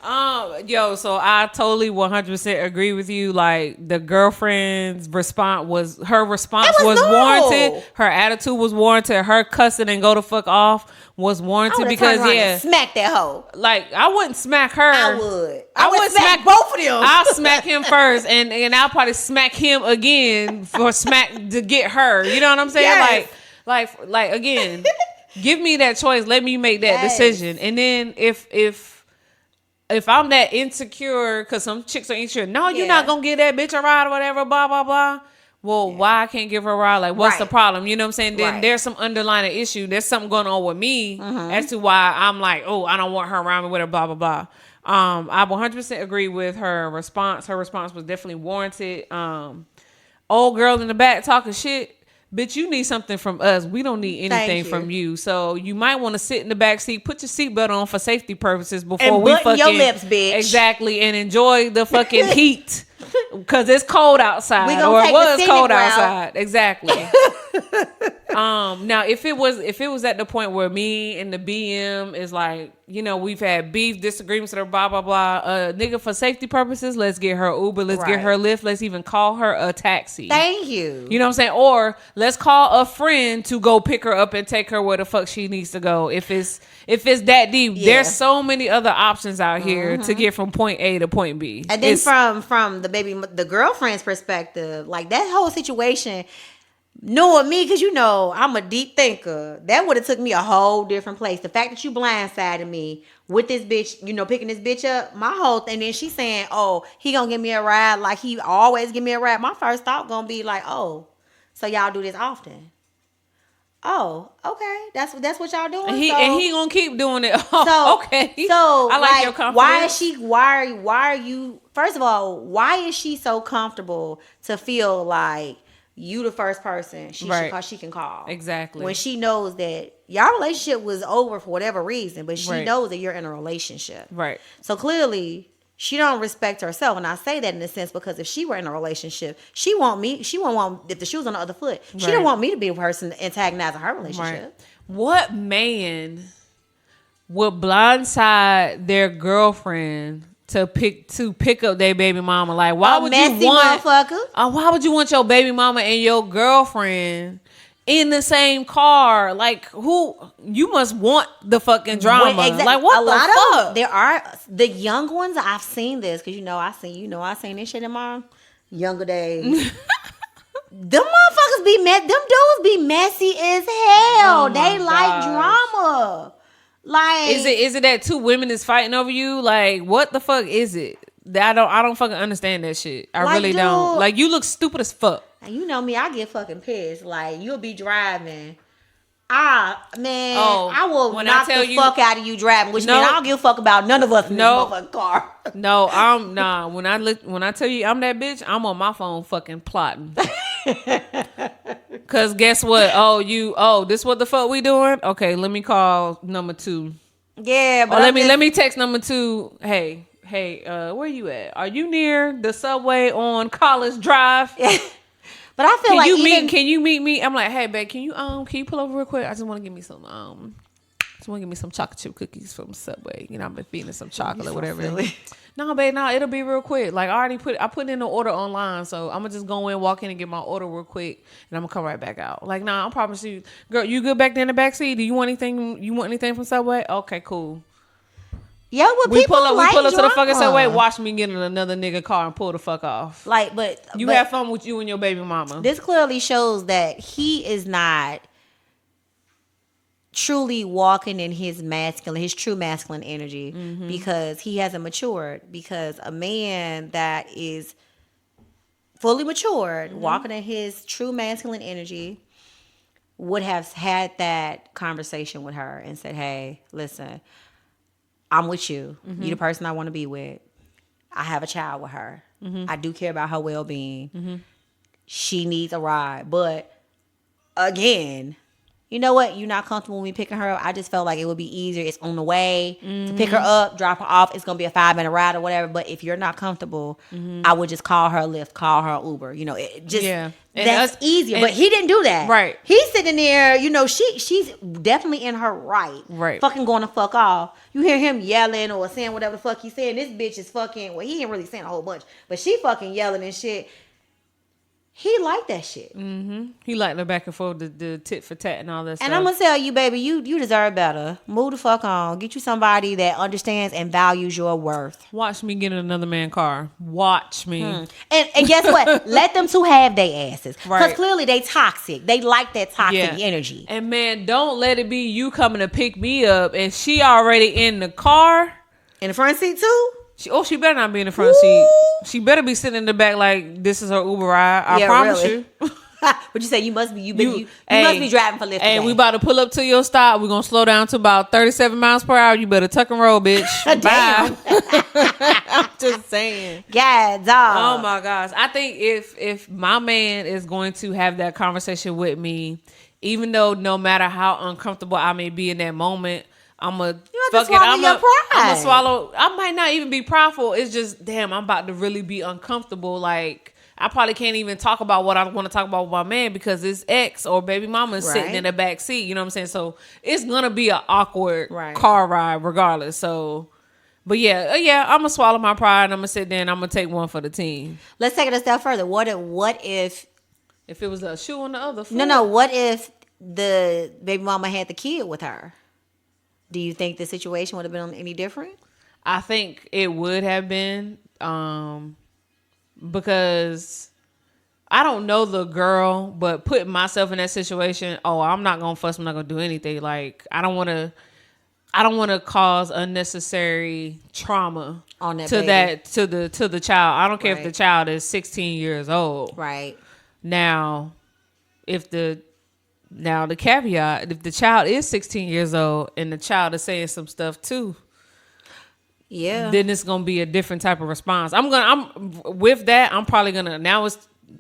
So I totally 100% agree with you. Like, the girlfriend's response was warranted. Her attitude was warranted. Her cussing and go the fuck off was warranted, because smack that hoe. Like, I wouldn't smack her. I would smack both of them. I'll smack him first, and I'll probably smack him again to get her. You know what I'm saying? Yes. Like again, give me that choice. Let me make that decision. And then if I'm that insecure, because some chicks are insecure, no, you're not gonna give that bitch a ride or whatever, blah blah blah. Well, why I can't give her a ride? Like, what's the problem? You know what I'm saying? Then there's some underlying issue. There's something going on with me, mm-hmm, as to why I'm like, oh, I don't want her around me with her, blah, blah, blah. I 100% agree with her response. Her response was definitely warranted. Old girl in the back talking shit. Bitch, you need something from us. We don't need anything from you. So you might want to sit in the back seat, put your seatbelt on for safety purposes before we fucking your lips, bitch. Exactly, and enjoy the fucking heat, because it's cold outside, or it was cold outside. Exactly. Now if it was at the point where me and the BM is like, you know, we've had beef, disagreements, or blah blah blah, nigga, for safety purposes, let's get her Uber, let's get her Lyft, let's even call her a taxi. Thank you. You know what I'm saying? Or let's call a friend to go pick her up and take her where the fuck she needs to go. If it's that deep, there's so many other options out here, mm-hmm, to get from point A to point B. And then from the girlfriend's perspective, like, that whole situation, knowing me, because you know I'm a deep thinker, that would have took me a whole different place. The fact that you blindsided me with this bitch, you know, picking this bitch up, my whole thing. Then she saying, oh, he gonna give me a ride like he always give me a ride. My first thought gonna be like, oh, so y'all do this often? Oh, okay, that's what y'all doing. And he gonna keep doing it. Oh, okay. So I like your confidence. Why are you? First of all, why is she so comfortable to feel like you the first person she can call? Exactly. When she knows that y'all relationship was over for whatever reason, but she knows that you're in a relationship. Right. So clearly she don't respect herself. And I say that in a sense because if she were in a relationship, she won't want, if the shoe was on the other foot, she don't want me to be a person antagonizing her relationship. Right. What man would blindside their girlfriend to pick up their baby mama? Like, why would you want motherfucker? Why would you want your baby mama and your girlfriend in the same car? Like, who? You must want the fucking drama. Like, what the fuck? There are the young ones. I've seen this because I seen this shit in my younger days. Them motherfuckers be them dudes be messy as hell. Oh they like drama. Like, is it that two women is fighting over you? Like, what the fuck is it? I don't fucking understand that shit. I really don't. Like, you look stupid as fuck. And you know me, I get fucking pissed. Like, you'll be driving. I will knock the fuck out of you driving, which means I don't give a fuck about none of us in this motherfucking car. No, I'm nah. When I tell you I'm that bitch, I'm on my phone fucking plotting. Cause guess what? This what the fuck we doing? Okay, let me call number 2. Yeah, but let me text number 2. Hey, where you at? Are you near the subway on College Drive? But I feel can you meet me? I'm like, hey, babe, can you pull over real quick? I just want to give me some chocolate chip cookies from Subway. You know, I've been feeding some chocolate or whatever. No, babe, it'll be real quick. Like, I put in the order online, so I'm gonna just go in, walk in, and get my order real quick, and I'm gonna come right back out. Like, I promise you, girl, you good back there in the back seat? Do you want anything? You want anything from Subway? Okay, cool. Yeah, we pull up to the fucking Subway. Watch me get in another nigga car and pull the fuck off. Like, but have fun with you and your baby mama. This clearly shows that he is not truly walking in his true masculine energy, because he hasn't matured. Because a man that is fully matured, walking in his true masculine energy, would have had that conversation with her and said, hey, listen, I'm with you. You're the person I want to be with. I have a child with her. I do care about her well-being. She needs a ride. But again, you know what? You're not comfortable with me picking her up. I just felt like it would be easier. It's on the way to pick her up, drop her off. It's going to be a 5-minute ride or whatever. But if you're not comfortable, I would just call her a Lyft, call her an Uber. You know, that's easier. But he didn't do that. Right. He's sitting there, you know, she's definitely in her right. Right. Fucking going to fuck off. You hear him yelling or saying whatever the fuck he's saying. This bitch is fucking, well, he ain't really saying a whole bunch, but she fucking yelling and shit. He liked that shit. He liked the back and forth, the tit for tat and all that stuff. And I'm going to tell you, baby, you deserve better. Move the fuck on. Get you somebody that understands and values your worth. Watch me get in another man's car. Watch me. And guess what? Let them two have their asses. Right. Because clearly they toxic. They like that toxic energy. And man, don't let it be you coming to pick me up and she already in the car. In the front seat too? She better not be in the front seat. She better be sitting in the back like this is her Uber ride. I promise you. But you say you must be must be driving for Lyft. And we about to pull up to your stop. We're gonna slow down to about 37 miles per hour. You better tuck and roll, bitch. Bye. I'm just saying. Yeah, dog. Oh my gosh. I think if my man is going to have that conversation with me, even though no matter how uncomfortable I may be in that moment, I'm gonna swallow. I might not even be prideful. It's just, damn, I'm about to really be uncomfortable. Like, I probably can't even talk about what I want to talk about with my man because his ex or baby mama is sitting in the back seat. You know what I'm saying? So it's gonna be an awkward car ride regardless. So, but yeah, I'm gonna swallow my pride and I'm gonna sit there and I'm gonna take one for the team. Let's take it a step further. What if it was a shoe on the other foot? No. What if the baby mama had the kid with her? Do you think the situation would have been any different? I think it would have been, because I don't know the girl, but putting myself in that situation, I'm not gonna fuss. I'm not gonna do anything. Like, I don't want to cause unnecessary trauma on that to the child. I don't care if the child is 16 years old. Right. Now, the caveat, if the child is 16 years old and the child is saying some stuff too, then it's gonna be a different type of response. I'm probably gonna,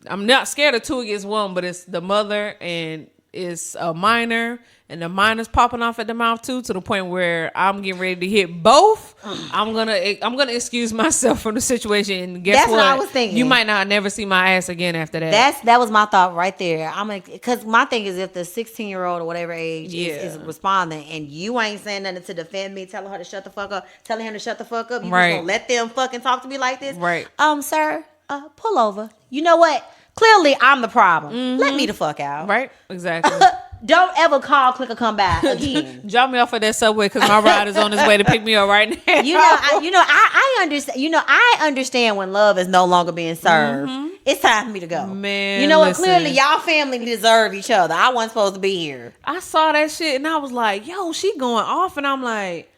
I'm not scared of 2 against 1, but it's the mother and is a minor and the minor's popping off at the mouth too, to the point where I'm getting ready to hit both, I'm gonna excuse myself from the situation. And guess That's what I was thinking. You might not never see my ass again after that. That was my thought right there. Because my thing is, if the 16-year-old or whatever age is responding and you ain't saying nothing to defend me, telling her to shut the fuck up, telling him to shut the fuck up, you just gonna let them fucking talk to me like this? Right. Sir, pull over. You know what? Clearly, I'm the problem. Let me the fuck out. Right. Exactly. Don't ever call, click, or come back again. Drop me off at that Subway because my ride is on his way to pick me up right now. I understand. I understand when love is no longer being served. It's time for me to go. Man, you know what? Clearly, y'all family deserve each other. I wasn't supposed to be here. I saw that shit and I was like, "Yo, she going off," and I'm like,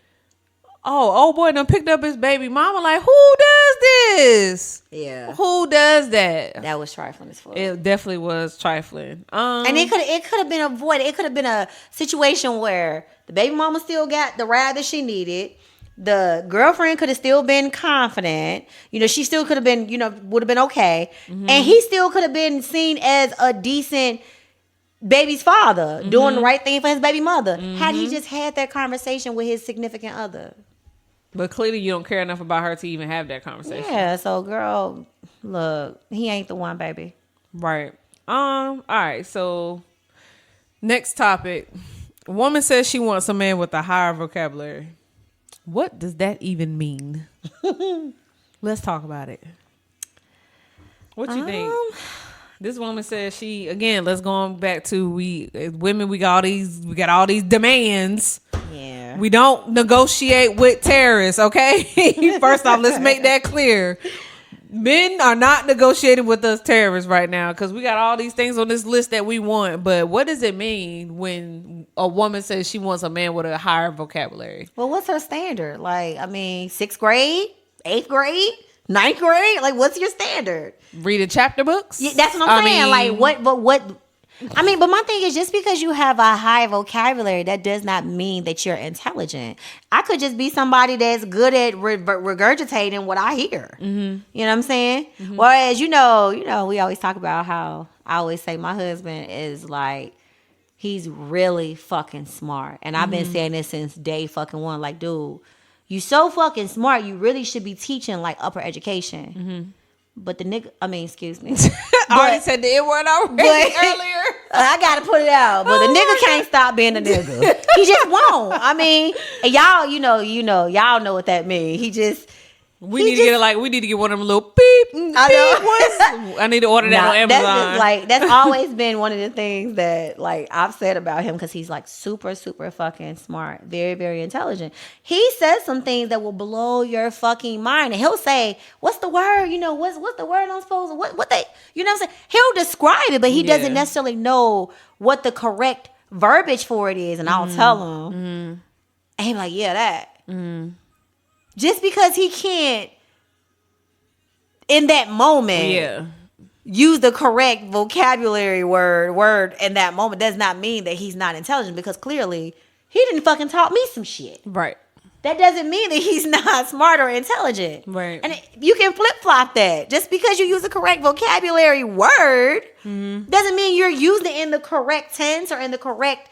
"Oh boy, done picked up his baby mama." Like, who does this? Yeah, who does that? That was trifling as fuck. It definitely was trifling. And it could have been avoided. It could have been a situation where the baby mama still got the ride that she needed. The girlfriend could have still been confident. She still could have been, would have been okay. And he still could have been seen as a decent baby's father, doing the right thing for his baby mother. Had he just had that conversation with his significant other. But clearly you don't care enough about her to even have that conversation. Yeah, so girl, look, he ain't the one, baby. Right. All right, so next topic. A woman says she wants a man with a higher vocabulary. What does that even mean? Let's talk about it. What you think? This woman says let's go on back to women, we got all these demands. Yeah. We don't negotiate with terrorists, okay? First off, let's make that clear. Men are not negotiating with us terrorists right now because we got all these things on this list that we want. But what does it mean when a woman says she wants a man with a higher vocabulary? Well, what's her standard? Like, 6th grade, 8th grade, 9th grade? Like, what's your standard? Reading chapter books? Yeah, that's what I'm saying. But my thing is, just because you have a high vocabulary, that does not mean that you're intelligent. I could just be somebody that's good at regurgitating what I hear. You know what I'm saying? Whereas, we always talk about how I always say my husband is like, he's really fucking smart. And I've been saying this since day fucking one. Like, dude, you so fucking smart. You really should be teaching like upper education. But the nigga, excuse me. I already said the N word already earlier. I gotta put it out. But the nigga can't stop being a nigga. He just won't. And y'all, y'all know what that means. We need to get one of them little beep ones. I need to order that on Amazon. That's always been one of the things that I've said about him, because he's super, super fucking smart, very, very intelligent. He says some things that will blow your fucking mind, and he'll say, "What's the word? What's the word I'm supposed to what they?" You know what I'm saying? He'll describe it, but he doesn't necessarily know what the correct verbiage for it is, and I'll tell him, and he's like, "Yeah, that." Just because he can't, in that moment, use the correct vocabulary word in that moment, does not mean that he's not intelligent, because clearly he didn't fucking taught me some shit. Right. That doesn't mean that he's not smart or intelligent. Right. And you can flip-flop that. Just because you use the correct vocabulary word doesn't mean you're using it in the correct tense or in the correct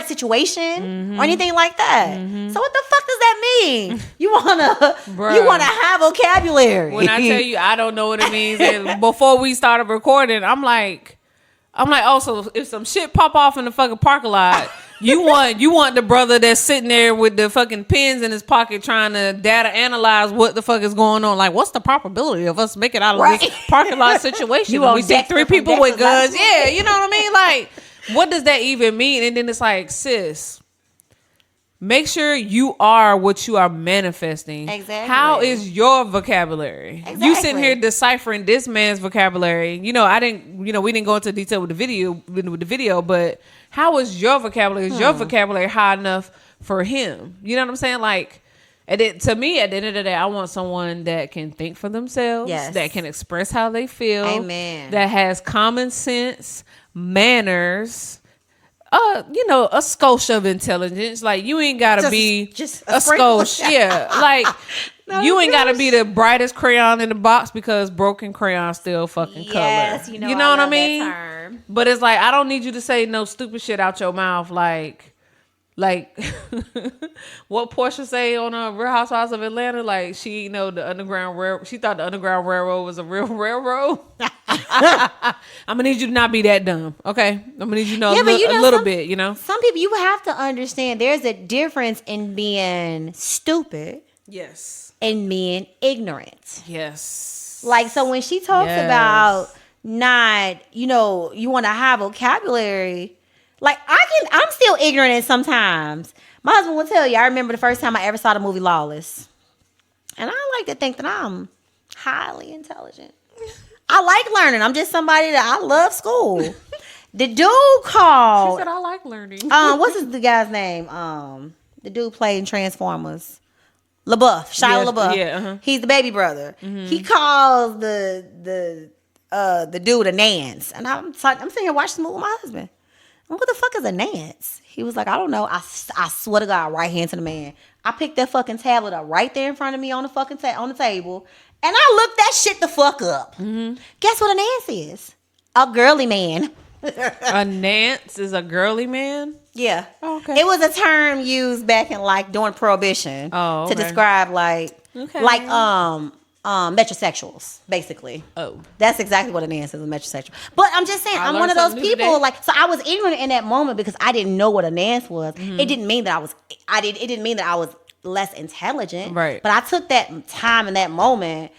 situation or anything like that. So what the fuck does that mean? You wanna have vocabulary. When I tell you I don't know what it means, and before we started recording, I'm like, oh, so if some shit pop off in the fucking parking lot, you want the brother that's sitting there with the fucking pens in his pocket trying to data analyze what the fuck is going on. Like, what's the probability of us making out of this parking lot situation? We see 3 people with guns. Yeah, you know what I mean? Like, what does that even mean? And then it's like, sis, make sure you are what you are manifesting. Exactly. How is your vocabulary? Exactly. You sitting here deciphering this man's vocabulary. We didn't go into detail with the video, but how is your vocabulary? Is your vocabulary high enough for him? You know what I'm saying? Like, to me, at the end of the day, I want someone that can think for themselves, that can express how they feel, amen, that has common sense, manners, a scotia of intelligence. Like, you ain't gotta be just a scotia. Yeah. Like, You ain't got to be the brightest crayon in the box because broken crayon still fucking color. Yes, you know what I mean? That term. But it's like, I don't need you to say no stupid shit out your mouth. Like what Portia say on Real Housewives of Atlanta? Like, she the Underground Railroad. She thought the Underground Railroad was a real railroad. I'm gonna need you to not be that dumb, okay? I'm gonna need you to know, a little bit, Some people, you have to understand there's a difference in being stupid. Yes. And being ignorant. Yes. Like, so when she talks about not, you want to have vocabulary, like I'm still ignorant sometimes. My husband will tell you, I remember the first time I ever saw the movie Lawless. And I like to think that I'm highly intelligent. I like learning. I'm just somebody that I love school. The dude called. She said I like learning. What's the guy's name? The dude playing Transformers. LaBeouf, Shia LaBeouf. Yeah, uh-huh. He's the baby brother. Mm-hmm. He calls the dude a Nance. And I'm sitting here watching the movie with my husband. What the fuck is a Nance? He was like, I don't know. I swear to God, right hand to the man. I picked that fucking tablet up right there in front of me on the fucking on the table. And I looked that shit the fuck up. Mm-hmm. Guess what a Nance is? A girly man. A Nance is a girly man? Yeah. Oh, okay. It was a term used back in during Prohibition to describe metrosexuals, basically. Oh. That's exactly what an Nance is, a metrosexual. But I'm just saying, I'm one of those people, so I was ignorant in that moment because I didn't know what a Nance was. Mm-hmm. It didn't mean that it didn't mean that I was less intelligent. Right. But I took that time in that moment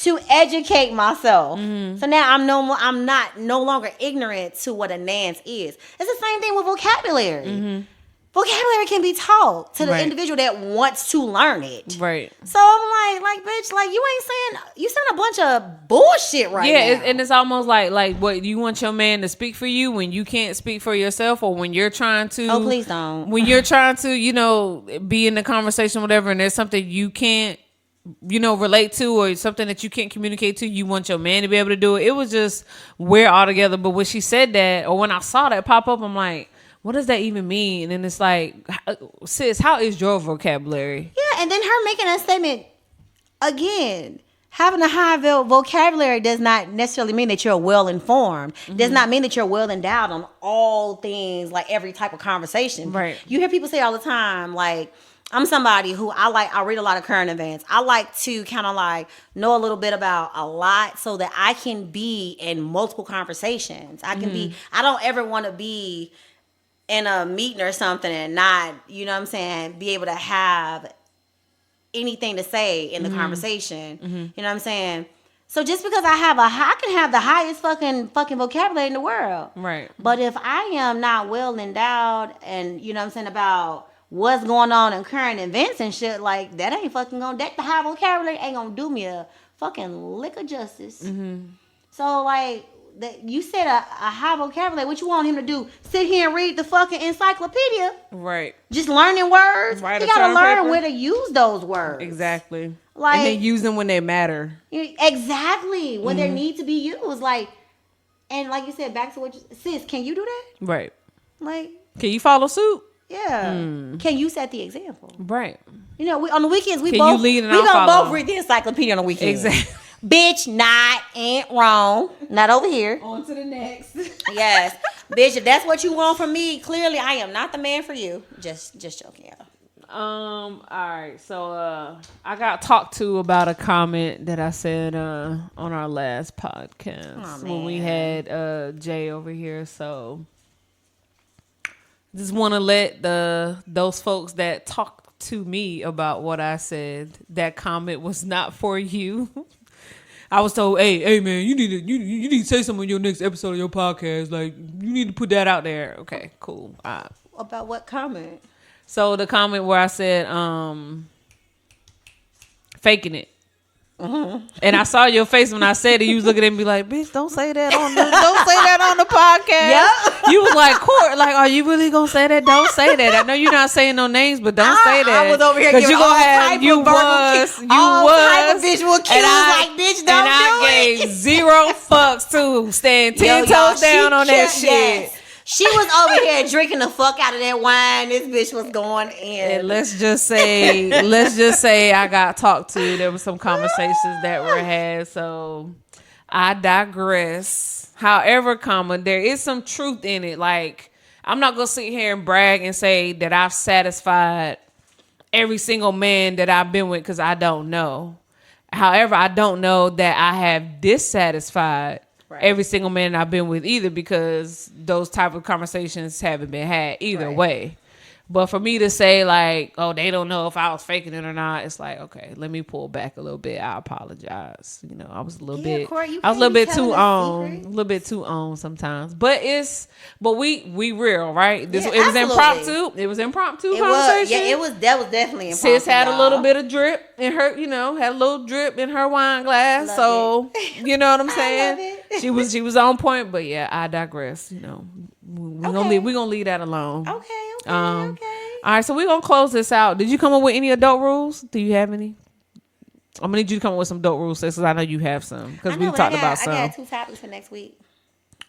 to educate myself. Mm-hmm. So now I'm no longer ignorant to what a Nance is. It's the same thing with vocabulary. Mm-hmm. Vocabulary can be taught to the individual that wants to learn it. Right. So I'm like, bitch, you saying a bunch of bullshit right now. Yeah, and it's almost like what, you want your man to speak for you when you can't speak for yourself, or when you're trying to. Oh, please don't. When you're trying to, be in the conversation, whatever, and there's something you can't, relate to, or something that you can't communicate to, you want your man to be able to do it. It was just weird altogether. But when she said that, or when I saw that pop up, I'm like, what does that even mean? And then it's like, sis, how is your vocabulary? Yeah, and then her making that statement again. Having a high vocabulary does not necessarily mean that you're well informed. Mm-hmm. Does not mean that you're well endowed on all things, like every type of conversation. Right. You hear people say all the time, like, I'm somebody who I read a lot of current events. I like to kind of know a little bit about a lot so that I can be in multiple conversations. I can be, I don't ever want to be in a meeting or something and not, be able to have anything to say in the conversation. Mm-hmm. You know what I'm saying? So just because I can have the highest fucking vocabulary in the world. Right. But if I am not well endowed and, about what's going on in current events and shit, like, that ain't fucking that the high vocabulary ain't gonna do me a fucking lick of justice. Mm-hmm. So, you said a high vocabulary. What you want him to do? Sit here and read the fucking encyclopedia? Right. Just learning words? He gotta learn where to use those words. Exactly. And they use them when they matter. Exactly. When they need to be used. And like you said, back to what sis, can you do that? Right. Can you follow suit? Yeah. Can you set the example? Right. We on the weekends we gonna both read the encyclopedia on the weekends. Exactly. Bitch, ain't wrong. Not over here. On to the next. Yes. Bitch, if that's what you want from me, clearly I am not the man for you. Just joking, y'all. All right. So I got talked to about a comment that I said on our last podcast when we had Jay over here. So just want to let those folks that talked to me about what I said, that comment was not for you. I was told, hey man, you need to say something in your next episode of your podcast. Like, you need to put that out there. Okay, cool. About what comment? So the comment where I said, faking it. Mm-hmm. And I saw your face when I said it. You was looking at me like, bitch, don't say that on the podcast. Yep. You was like, Court, are you really gonna say that? Don't say that. I know you're not saying no names, but don't say that. I was over here giving all type of visual cues, bitch, don't do it. And I gave zero fucks to stand 10 toes down on that shit. Yes. She was over here drinking the fuck out of that wine. This bitch was going in. And let's just say I got talked to. There were some conversations that were had. So I digress. However, there is some truth in it. Like, I'm not gonna sit here and brag and say that I've satisfied every single man that I've been with, because I don't know. However, I don't know that I have dissatisfied every single man I've been with either, because those type of conversations haven't been had either way. But for me to say like, oh, they don't know if I was faking it or not, it's like, okay, let me pull back a little bit. I apologize. You know, I was a little bit, Corey, I was a little bit too on sometimes. But we real, right? It was impromptu. It was impromptu conversation. That was definitely impromptu. Sis had a little bit of drip in her, had a little drip in her wine glass. You know what I'm saying? She was on point. But yeah, I digress. You know, we're gonna leave that alone. Okay. All right, so we're gonna close this out. Did you come up with any adult rules? Do you have any? I'm gonna need you to come up with some adult rules, sis, because I know you have some. Because we talked about some. I got 2 topics for next week.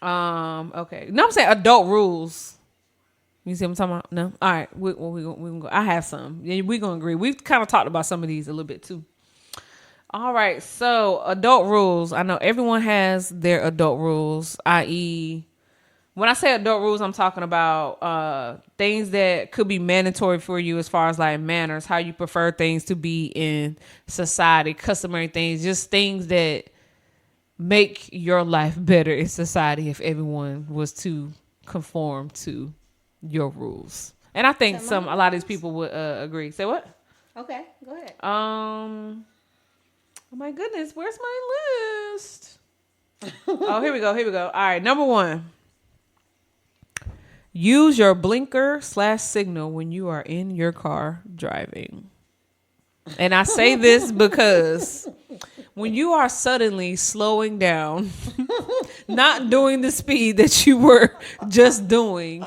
Okay. No, I'm saying adult rules. You see what I'm talking about? No. All right. We gonna go. I have some. Yeah, we're gonna agree. We've kind of talked about some of these a little bit too. All right. So adult rules. I know everyone has their adult rules, i.e., when I say adult rules, I'm talking about things that could be mandatory for you as far as like manners, how you prefer things to be in society, customary things, just things that make your life better in society if everyone was to conform to your rules. And I think a lot of these people would agree. Say what? Okay, go ahead. Oh my goodness, where's my list? Oh, here we go. All right, number 1. Use your blinker/signal when you are in your car driving. And I say this because when you are suddenly slowing down, not doing the speed that you were just doing,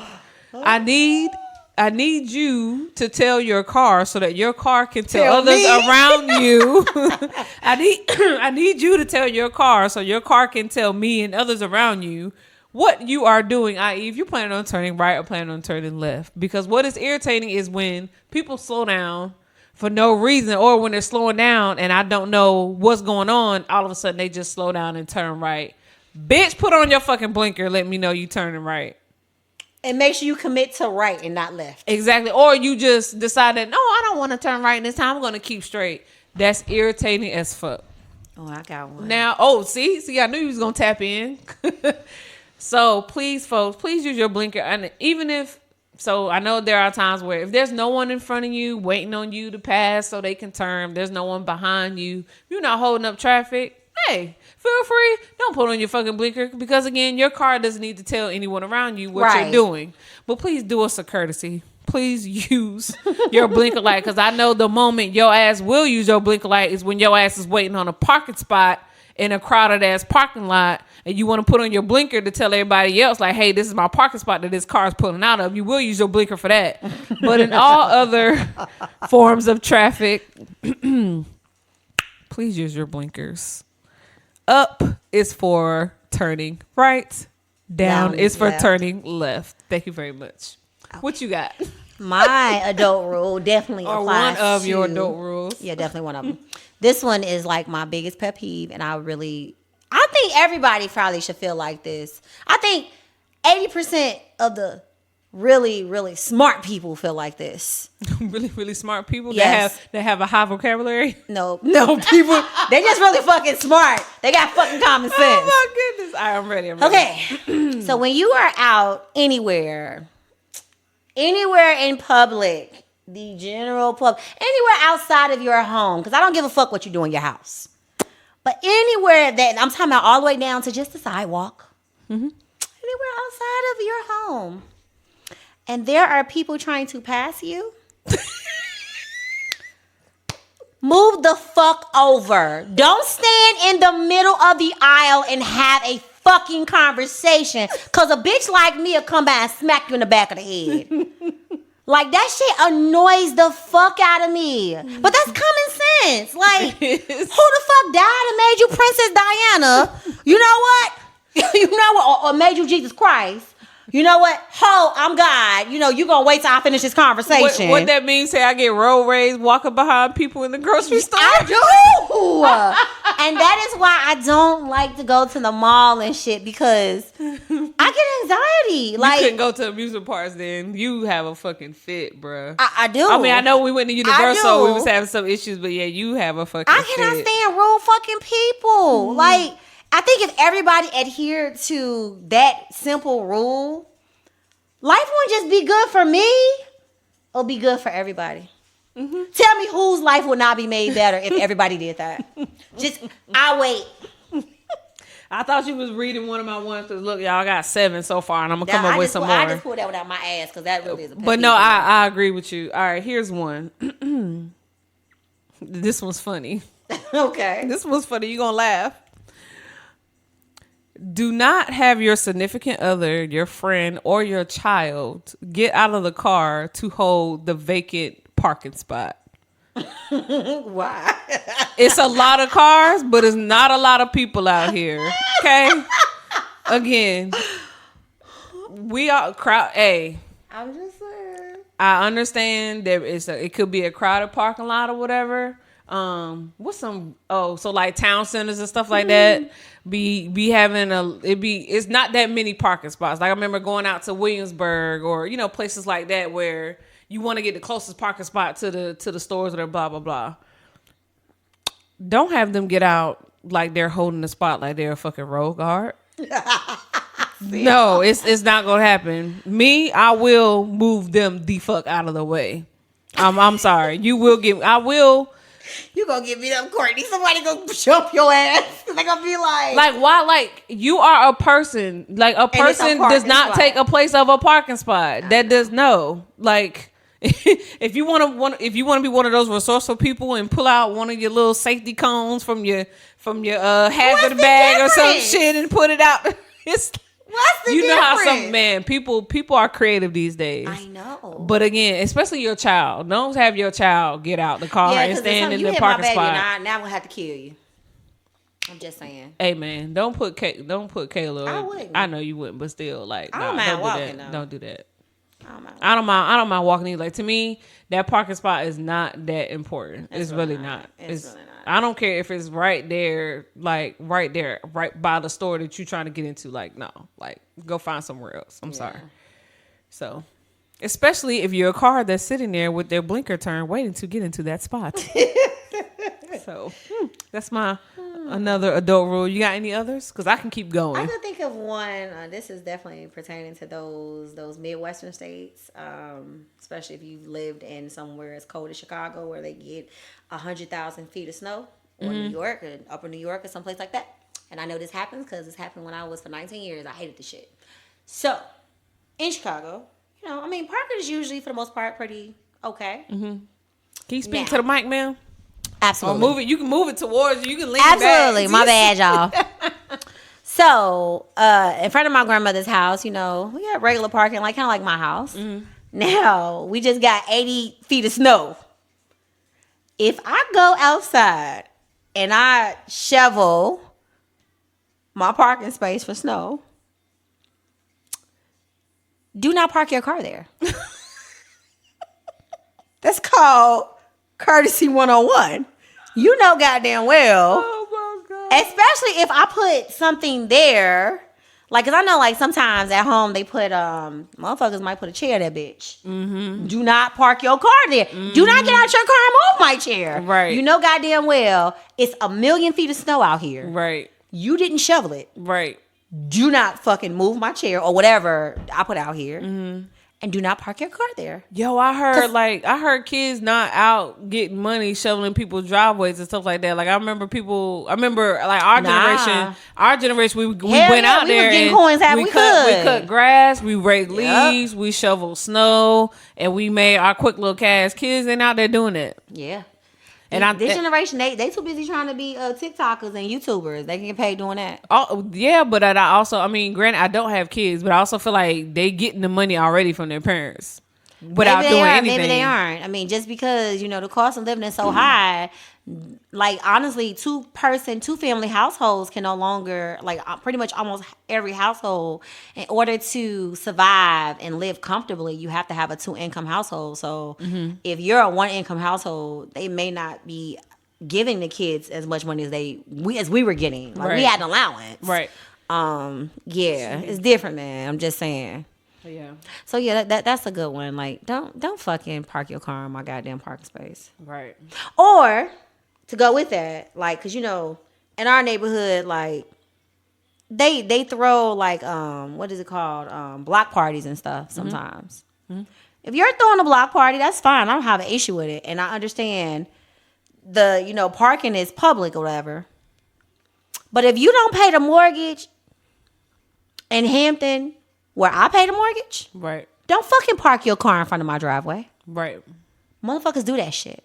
I need you to tell your car so that your car can tell others around you. I need you to tell your car so your car can tell me and others around you what you are doing, i.e. if you're planning on turning right or planning on turning left. Because what is irritating is when people slow down for no reason, or when they're slowing down and I don't know what's going on, all of a sudden they just slow down and turn right. Bitch, put on your fucking blinker. Let me know you turning right. And make sure you commit to right and not left. Exactly. Or you just decided, no, I don't want to turn right this time. I'm going to keep straight. That's irritating as fuck. Oh, I got one. Now, see, I knew you was going to tap in. So please, folks, please use your blinker. And even if, so I know there are times where if there's no one in front of you waiting on you to pass so they can turn, there's no one behind you, you're not holding up traffic, hey, feel free. Don't put on your fucking blinker, because again, your car doesn't need to tell anyone around you what you're doing. But please do us a courtesy. Please use your blinker light, because I know the moment your ass will use your blinker light is when your ass is waiting on a parking spot in a crowded ass parking lot, and you want to put on your blinker to tell everybody else, like, hey, this is my parking spot that this car is pulling out of. You will use your blinker for that. But in all other forms of traffic, please use your blinkers. Up is for turning right. Down is for turning left. Thank you very much. Okay. What you got? My adult rule definitely or applies one of your adult rules. Yeah, definitely one of them. This one is like my biggest pet peeve, and I think everybody probably should feel like this. I think 80% of the really, really smart people feel like this. Really, really smart people? Yes. That have a high vocabulary? No, people, they just really fucking smart. They got fucking common sense. Oh my goodness. I'm ready. Okay. So when you are out anywhere in public, the general public, anywhere outside of your home, because I don't give a fuck what you do in your house, but anywhere that, I'm talking about all the way down to just the sidewalk, anywhere outside of your home, and there are people trying to pass you, move the fuck over. Don't stand in the middle of the aisle and have a fucking conversation, because a bitch like me will come by and smack you in the back of the head. Like, that shit annoys the fuck out of me. But that's common sense. Like, who the fuck died and made you Princess Diana? You know what? Or made you Jesus Christ? You know what? Ho, I'm God. You know, you gonna wait till I finish this conversation. What that means? Say I get road rage walking behind people in the grocery store. I do. And that is why I don't like to go to the mall and shit, because I get anxiety. Like, you couldn't go to amusement parks then. You have a fucking fit, bruh. I do. I mean, I know we went to Universal. We was having some issues, but yeah, you have a fucking fit. I cannot stand rude fucking people. Like, I think if everybody adhered to that simple rule, life wouldn't just be good for me. It'll be good for everybody. Mm-hmm. Tell me whose life would not be made better if everybody did that. I'll wait. I thought you was reading one of my ones because look, y'all got 7 so far, and I'm gonna come up with some more. I just pulled that one out my ass because that really is a pet But no, peeve. I agree with you. All right, here's one. This one's funny. Okay. This one's funny. You gonna laugh. Do not have your significant other, your friend, or your child get out of the car to hold the vacant parking spot. Why? It's a lot of cars, but it's not a lot of people out here. Okay? Again, we are crowd. Hey, I'm just saying. I understand that it could be a crowded parking lot or whatever. What's some? Oh, so like town centers and stuff like that. Be having it's not that many parking spots. Like I remember going out to Williamsburg or places like that where you want to get the closest parking spot to the stores or blah blah blah. Don't have them get out like they're holding the spot like they're a fucking road guard. No, it's not gonna happen. Me, I will move them the fuck out of the way. I'm sorry. I will. You gonna get beat up, Courtney. Somebody gonna jump your ass. They gonna be like why? Like, you are a person. Like, a person does not take a place of a parking spot. That does no. Like, if you want to be one of those resourceful people and pull out one of your little safety cones from your hazard bag or some shit and put it out, it's. What's the difference? You know how some people are creative these days. I know. But again, especially your child. Don't have your child get out the car and stand in the parking spot. Now I'm gonna have to kill you. I'm just saying. Hey man, don't put Kayla. I wouldn't. I know you wouldn't, but still, like, I don't mind walking. Don't do that. I don't mind. I don't mind walking either. Like, to me, that parking spot is not that important. It's really not. It's really not. I don't care if it's right there, right by the store that you're trying to get into. Like, no, like, go find somewhere else. I'm sorry. So, especially if you're a car that's sitting there with their blinker turned, waiting to get into that spot. So, that's my another adult rule. You got any others? Because I can keep going. I can think of one. This is definitely pertaining to those Midwestern states, especially if you've lived in somewhere as cold as Chicago, where they get 100,000 feet of snow, or New York, or Upper New York, or someplace like that. And I know this happens because this happened when I was for 19 years. I hated the shit. So, in Chicago, parking is usually, for the most part, pretty okay. Mm-hmm. Can you speak to the mic, ma'am? Absolutely. Or move it. You can move it towards you. You can lean Absolutely. back. My bad, y'all. So, in front of my grandmother's house, we got regular parking, kind of like my house. Mm-hmm. Now, we just got 80 feet of snow. If I go outside and I shovel my parking space for snow, do not park your car there. That's called Courtesy 101. You know goddamn well. Oh my God. Especially if I put something there. Because I know, sometimes at home they put, motherfuckers might put a chair in that bitch. Mm-hmm. Do not park your car there. Mm-hmm. Do not get out your car and move my chair. Right. You know goddamn well it's 1,000,000 feet of snow out here. Right. You didn't shovel it. Right. Do not fucking move my chair or whatever I put out here. Mm-hmm. And do not park your car there. Yo, I heard kids not out getting money shoveling people's driveways and stuff like that. Like, I remember our generation, we went out there and coins we cut grass, we raked leaves, we shoveled snow, and we made our quick little cash. Kids ain't out there doing it. Yeah. And this generation, they too busy trying to be TikTokers and YouTubers. They can get paid doing that. Oh yeah, but I also, granted, I don't have kids, but I also feel like they getting the money already from their parents. without doing anything. Maybe they aren't. I mean, just because, the cost of living is so high, like, honestly, two family households can no longer, like, pretty much almost every household, in order to survive and live comfortably, you have to have a 2-income household. So if you're a 1-income household, they may not be giving the kids as much money as we were getting. Like, we had an allowance. Right. Yeah, it's different, man. I'm just saying. Yeah. So yeah, that's a good one. Like, don't fucking park your car in my goddamn parking space. Right. Or to go with that, like, cause in our neighborhood, like, they throw like what is it called, block parties and stuff sometimes. If you're throwing a block party, that's fine. I don't have an issue with it, and I understand the parking is public or whatever. But if you don't pay the mortgage in Hampton, where I pay the mortgage, right, don't fucking park your car in front of my driveway. Right. Motherfuckers do that shit.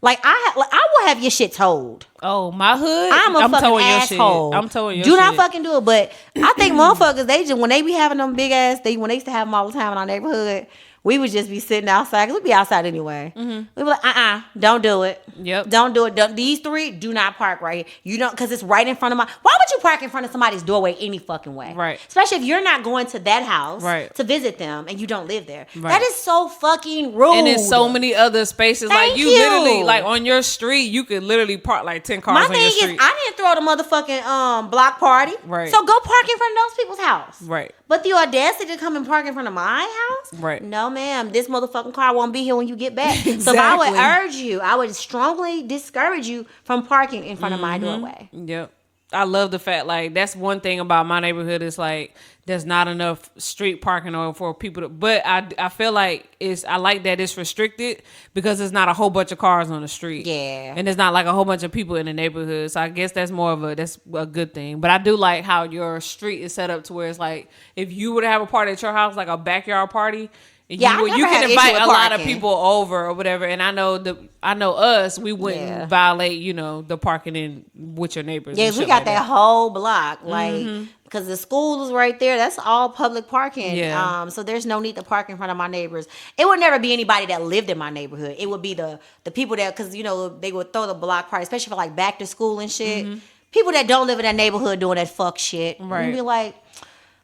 Like, I will have your shit towed. Oh, my hood? I'm fucking asshole. I'm towing your shit. Do not fucking do it. But I think motherfuckers, when they be having them big ass, when they used to have them all the time in our neighborhood, we would just be sitting outside, because we'd be outside anyway. We'd be like, don't do it. Yep. Don't do it. These 3, do not park right here. You don't, because it's right in front of why would you park in front of somebody's doorway any fucking way? Right. Especially if you're not going to that house to visit them and you don't live there. Right. That is so fucking rude. And there's so many other spaces. Thank like, you literally, like, on your street, you could literally park like 10 cars on your street. My thing is, I didn't throw the motherfucking block party. Right. So go park in front of those people's house. Right. But the audacity to come and park in front of my house? Right. No, ma'am. This motherfucking car won't be here when you get back. Exactly. So I would urge you, I would strongly discourage you from parking in front of my doorway. Yep. I love the fact, like, that's one thing about my neighborhood is, like, there's not enough street parking or for people to, but I feel like I like that it's restricted because there's not a whole bunch of cars on the street. Yeah. And there's not like a whole bunch of people in the neighborhood. So I guess that's a good thing. But I do like how your street is set up to where it's like, if you were to have a party at your house, like a backyard party, you can invite a lot of people over or whatever. And I know us, we wouldn't violate, the parking in with your neighbors. Yeah, we got that whole block, like, because the school is right there. That's all public parking. Yeah. So there's no need to park in front of my neighbors. It would never be anybody that lived in my neighborhood. It would be the people that, because they would throw the block party, especially for like back to school and shit. People that don't live in that neighborhood doing that fuck shit. Right. You'd be like,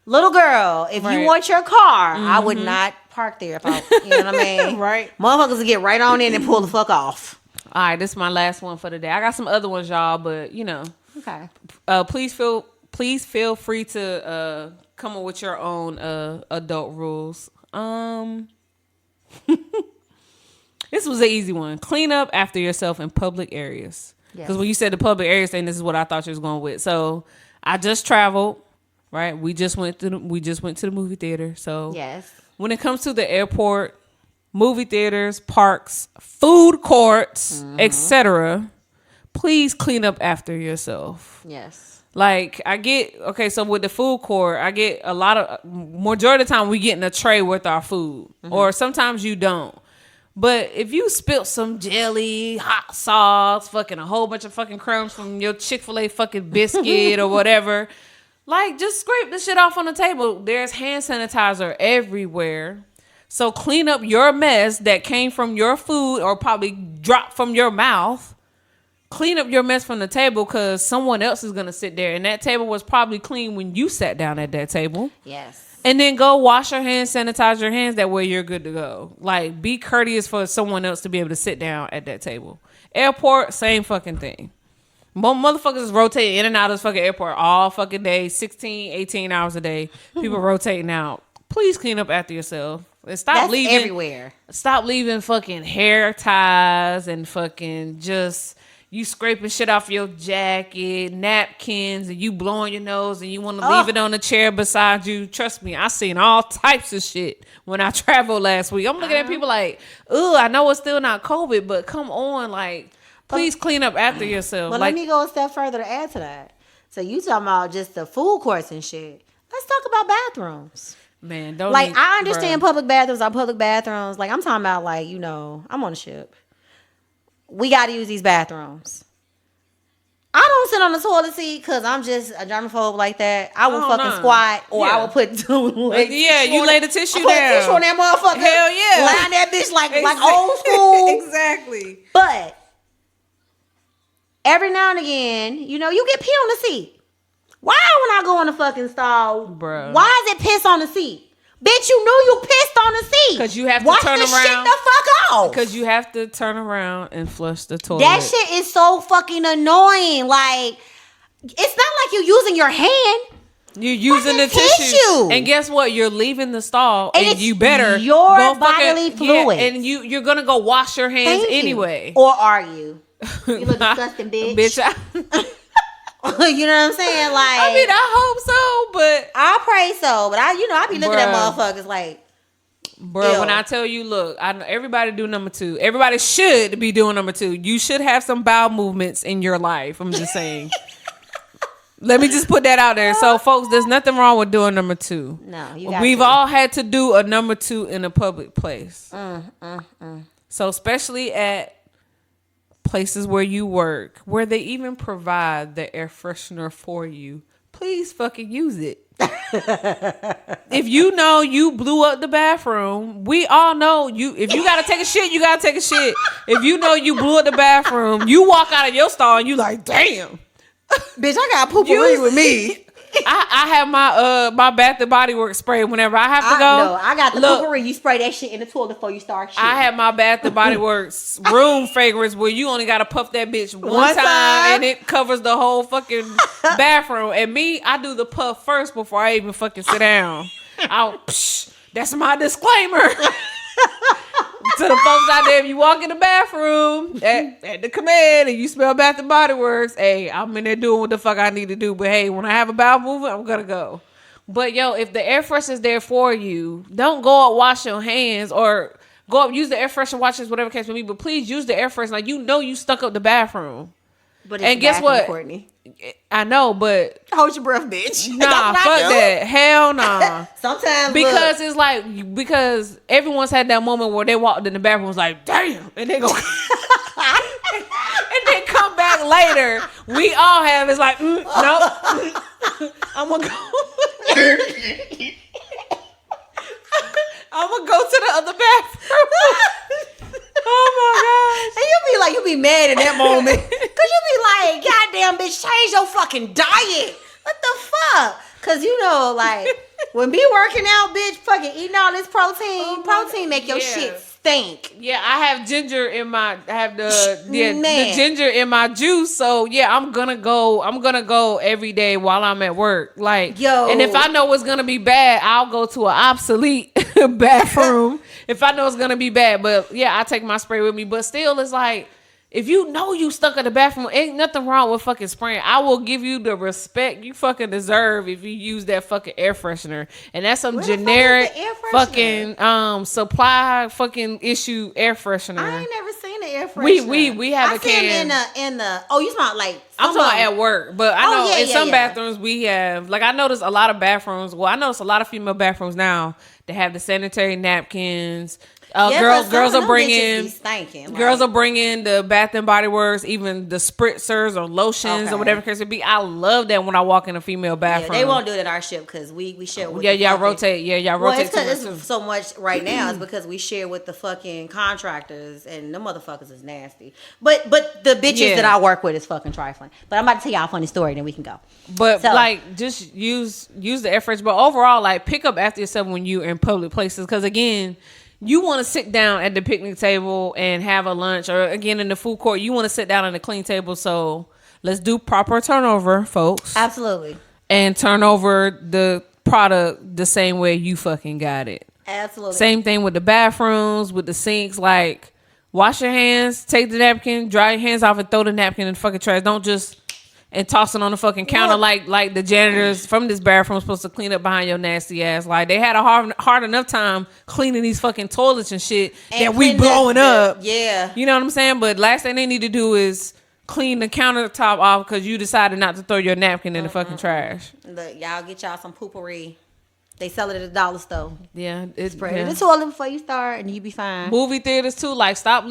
little girl, if you want your car, I would not park there. If you know what I mean? Right. Motherfuckers would get right on in and pull the fuck off. All right, this is my last one for the day. I got some other ones, y'all, but Okay. Please feel free to come up with your own adult rules. This was an easy one. Clean up after yourself in public areas. Because when you said the public areas thing, this is what I thought you was going with. So I just traveled. Right, we just went to the movie theater. So yes, when it comes to the airport, movie theaters, parks, food courts, etc., please clean up after yourself. Yes. Like, so with the food court, I get a lot of, majority of the time we get in a tray with our food, or sometimes you don't. But if you spilt some jelly, hot sauce, fucking a whole bunch of fucking crumbs from your Chick-fil-A fucking biscuit or whatever, like, just scrape the shit off on the table. There's hand sanitizer everywhere. So clean up your mess that came from your food or probably dropped from your mouth. Clean up your mess from the table because someone else is going to sit there. And that table was probably clean when you sat down at that table. Yes. And then go wash your hands, sanitize your hands. That way you're good to go. Like, be courteous for someone else to be able to sit down at that table. Airport, same fucking thing. Motherfuckers is rotating in and out of this fucking airport all fucking day, 16, 18 hours a day. People rotating out. Please clean up after yourself. And stop leaving everywhere. Stop leaving fucking hair ties and fucking just you scraping shit off your jacket, napkins, and you blowing your nose and you want to leave it on the chair beside you. Trust me, I seen all types of shit when I traveled last week. I'm looking at people like, ooh, I know it's still not COVID, but come on, like, please clean up after yourself. But let me go a step further to add to that. So you talking about just the food courts and shit. Let's talk about bathrooms. Man, don't like, I understand public bathrooms are public bathrooms. Like, I'm talking about, like, I'm on a ship. We got to use these bathrooms. I don't sit on the toilet seat because I'm just a germaphobe like that. I will fucking no. squat or Yeah. I will put two legs. You lay the tissue Put down. tissue on that motherfucker. Hell yeah. Line that bitch like old school. Exactly. But every now and again, you get pee on the seat. Why when I go in the fucking stall, Bruh. why is it piss on the seat? Bitch, you knew you pissed on the seat. Because you have to Wash turn this around. shit the fuck off. Because you have to turn around and flush the toilet. That shit is so fucking annoying. Like, it's not like you're using your hand. You're using the Fucking tissue. And guess what? You're leaving the stall and it's you better your go bodily fluids. and you're gonna go wash your hands Thank you. anyway. Or are you? You look disgusting, bitch. You know what I'm saying? Like, I mean, I hope so, but I pray so. But I be looking at motherfuckers like, bro, ew. when I tell you, look, I know everybody do number 2. Everybody should be doing number 2. You should have some bowel movements in your life. I'm just saying. Let me just put that out there. So, folks, there's nothing wrong with doing number 2. No, We've all had to do a number 2 in a public place. So, especially at places where you work, where they even provide the air freshener for you, please fucking use it. If you know you blew up the bathroom, we all know if you gotta take a shit, you gotta take a shit. If you know you blew up the bathroom, you walk out of your stall and you like, damn. bitch, I got poopery with me. I have my Bath and Body Works spray whenever I have to go. No, I got the poopery. You spray that shit in the toilet before you start shit. I have my Bath and Body Works room fragrance where you only gotta puff that bitch one time and it covers the whole fucking bathroom. And me, I do the puff first before I even fucking sit down. That's my disclaimer. To the folks out there, if you walk in the bathroom at the command and you smell Bath and Body Works, hey, I'm in there doing what the fuck I need to do. But hey, when I have a bowel movement, I'm gonna go. But yo, if the air freshener is there for you, don't go up, wash your hands, or go up, use the air freshener, wash this, whatever case may be. But please use the air freshener. Like, you stuck up the bathroom. But and guess what, Courtney? I know, but Hold your breath, bitch. nah, fuck that. Hell nah. Sometimes because it's like, because everyone's had that moment where they walked in the bathroom, was like, damn, and they go and then come back later. We all have, it's like, nope. I'm gonna go. I'm gonna go to the other bathroom. Oh my gosh. And you be mad in that moment. Cause you be like, goddamn bitch, change your fucking diet. What the fuck? Cause like when be working out, bitch, fucking eating all this protein make your shit stink. Yeah, I have ginger in my the ginger in my juice. So yeah, I'm gonna go every day while I'm at work. Like, and if I know it's gonna be bad, I'll go to an obsolete bathroom if I know it's gonna be bad. But yeah, I take my spray with me. But still, it's like, if you know you stuck in the bathroom, ain't nothing wrong with fucking spraying. I will give you the respect you fucking deserve if you use that fucking air freshener. And that's some generic fucking supply fucking issue air freshener. I ain't never seen an air freshener. We have a can in the oh, you smell like I'm talking about at work, but I know in some bathrooms we have, like, I notice a lot of bathrooms. Well, I notice a lot of female bathrooms now that have the sanitary napkins. Girls are bringing the Bath and Body Works, even the spritzers or lotions or whatever the case may be. I love that when I walk in a female bathroom. Yeah, they won't do it at our ship because we share with y'all rotate. Yeah, y'all rotate. Well, it's so much right now is because we share with the fucking contractors, and them motherfuckers is nasty. But the bitches that I work with is fucking trifling. But I'm about to tell y'all a funny story, then we can go. But like, just use the air freshener. But overall, like, pick up after yourself when you're in public places, because again, you want to sit down at the picnic table and have a lunch, or again in the food court, you want to sit down at a clean table. So let's do proper turnover, folks. Absolutely. And turn over the product the same way you fucking got it. Absolutely. Same thing with the bathrooms, with the sinks. Like, wash your hands, take the napkin, dry your hands off, and throw the napkin in the fucking trash. Don't just and toss it on the fucking counter like the janitors from this bathroom supposed to clean up behind your nasty ass. Like, they had a hard enough time cleaning these fucking toilets and shit and that we blowing up. Yeah. You know what I'm saying? But last thing they need to do is clean the countertop off because you decided not to throw your napkin in the fucking trash. Look, y'all get y'all some poopery. They sell it at the dollar store. Yeah, it's Spray it in the toilet before you start, and you be fine. Movie theaters too. Like, stop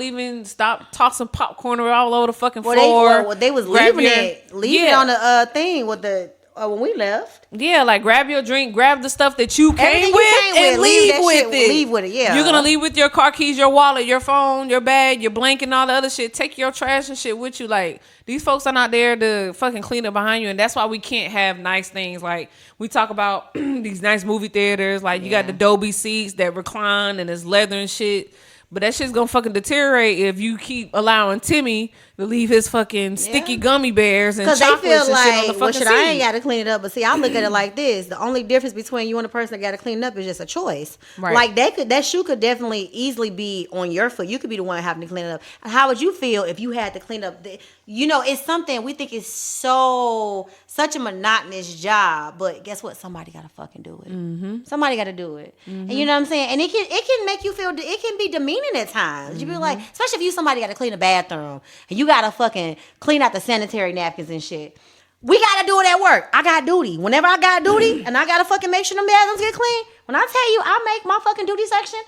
tossing popcorn all over the fucking floor. They was leaving it on the thing with the when we left. Yeah, like grab your drink, grab the stuff that you came with, and leave with it. Leave with it. Yeah, you're gonna leave with your car keys, your wallet, your phone, your bag, your blanket, and all the other shit. Take your trash and shit with you. Like, these folks are not there to fucking clean up behind you, and that's why we can't have nice things. Like, we talk about these nice movie theaters. Like, you got the Dolby seats that recline and it's leather and shit. But that shit's gonna fucking deteriorate if you keep allowing Timmy to leave his fucking sticky gummy bears and chocolates they feel and like, shit on the fucking seat. I ain't got to clean it up. But see, I look at it like this: the only difference between you and the person that got to clean it up is just a choice. Right. Like, that shoe could definitely easily be on your foot. You could be the one having to clean it up. How would you feel if you had to clean up? It's something we think is such a monotonous job, but guess what? Somebody got to fucking do it. Mm-hmm. Somebody got to do it. Mm-hmm. And you know what I'm saying? And it can make you feel. It can be demeaning at times. You be like, especially if you somebody got to clean the bathroom and you got to fucking clean out the sanitary napkins and shit. We got to do it at work. I got duty. Whenever I got duty and I got to fucking make sure them bathrooms get clean, when I tell you I make my fucking duty section,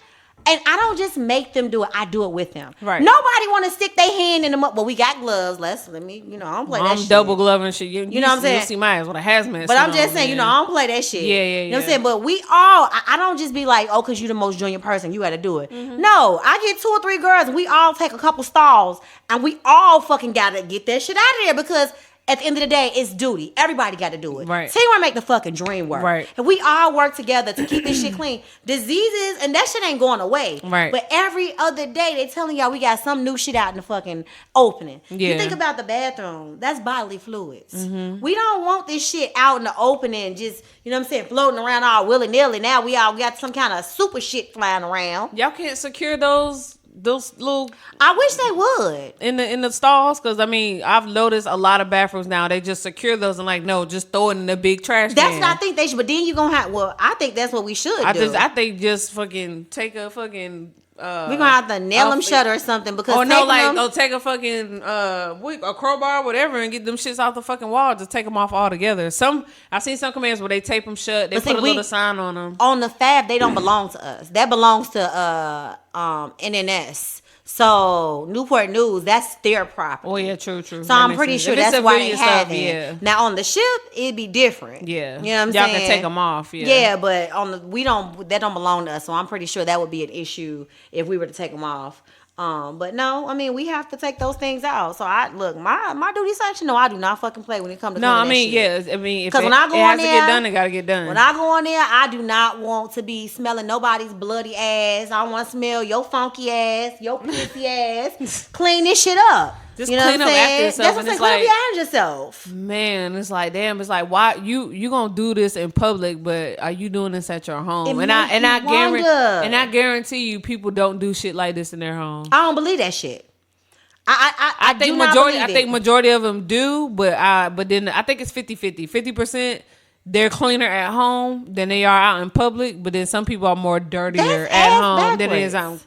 and I don't just make them do it, I do it with them. Right. Nobody want to stick their hand in them up. Well, we got gloves. I don't play that shit. I'm double gloving shit. You know what I'm saying? You see my ass with a hazmat. But I'm just saying, I don't play that shit. Yeah. You know what I'm saying? But we all, I don't just be like, because you're the most junior person, you got to do it. Mm-hmm. No, I get 2 or 3 girls. We all take a couple stalls, and we all fucking got to get that shit out of there because at the end of the day, it's duty. Everybody got to do it. Right. Teamwork make the fucking dream work. Right. And we all work together to keep this shit clean. Diseases, and that shit ain't going away. Right. But every other day, they telling y'all we got some new shit out in the fucking opening. Yeah. You think about the bathroom. That's bodily fluids. Mm-hmm. We don't want this shit out in the opening, just, you know what I'm saying, floating around all willy-nilly. Now we all got some kind of super shit flying around. Y'all can't secure those little, I wish they would in the stalls, because I've noticed a lot of bathrooms now they just secure those and like, no, just throw it in the big trash can. That's what I think they should. But then you gonna have. Well, I think that's what we should do. I think just fucking take a fucking. We're gonna have to nail them shut or something because. Take a fucking a crowbar, whatever, and get them shits off the fucking wall. Just take them off altogether. I've seen some commands where they tape them shut. They put a little sign on them. On the fab, they don't belong to us. That belongs to NNS. So Newport News, that's their property. Oh yeah, true. So I'm pretty sure that's why they have it. Yeah. Now on the ship, it'd be different. Yeah, you know what I'm Y'all saying? can take them off. Yeah, yeah, but that don't belong to us. So I'm pretty sure that would be an issue if we were to take them off. But no, we have to take those things out. So my duty section. No, I do not fucking play when it comes to shit. Because when I go on there, to get done, it gotta get done. When I go on there, I do not want to be smelling nobody's bloody ass. I want to smell your funky ass, your pissy ass. Clean this shit up. Just clean up after yourself. That's what I'm saying. Clean up behind yourself. Man, it's like, damn. It's like, why you gonna do this in public, but are you doing this at your home? And I guarantee you, people don't do shit like this in their home. I don't believe that shit. I think majority of them do, but then I think it's 50-50. 50% they're cleaner at home than they are out in public, but then some people are more dirtier at home than it is out.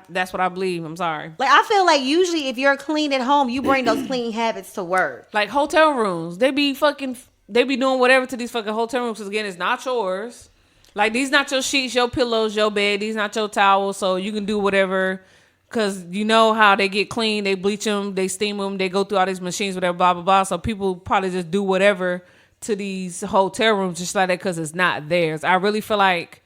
That's what I believe. I'm sorry. Like, I feel like usually if you're clean at home, you bring those clean habits to work. Like hotel rooms, they be doing whatever to these fucking hotel rooms. Because again, it's not yours. Like, these not your sheets, your pillows, your bed. These not your towels, so you can do whatever. Because you know how they get clean, they bleach them, they steam them, they go through all these machines, whatever, blah blah blah. So people probably just do whatever to these hotel rooms just like that because it's not theirs. I really feel like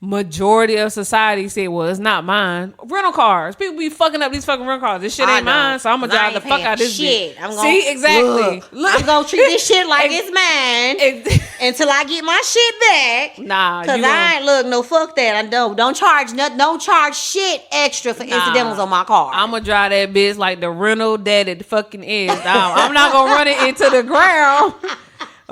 majority of society say, well, it's not mine. Rental cars. People be fucking up these fucking rental cars. This shit ain't mine, so I'm going to drive the fuck out of this shit. See, exactly. Look. I'm going to treat this shit like it's mine until I get my shit back. Nah. Because fuck that. I don't charge nothing. Don't charge shit extra for incidentals on my car. I'm going to drive that bitch like the rental that it fucking is. I'm not going to run it into the ground.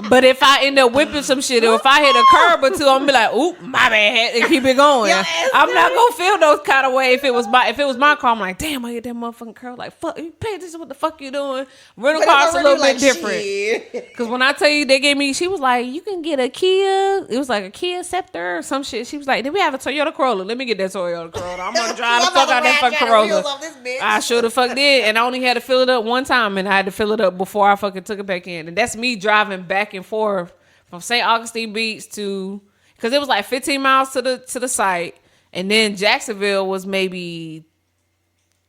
But if I end up whipping some shit, or if I hit a curb or two, I'm gonna be like, "Oop, my bad," and keep it going. I'm not gonna feel those kind of way if it was my car. I'm like, "Damn, I hit that motherfucking curb." Like, fuck, you pay attention to what the fuck you doing. Rental cars a little bit different. Because when I tell you, they gave me, she was like, "You can get a Kia." It was like a Kia Scepter or some shit. She was like, "Did we have a Toyota Corolla? Let me get that Toyota Corolla. I'm gonna drive the fuck out that fucking Corolla." I sure the fuck did, and I only had to fill it up one time, and I had to fill it up before I fucking took it back in. And that's me driving back and forth from St. Augustine Beach to, because it was like 15 miles to the site, and then Jacksonville was maybe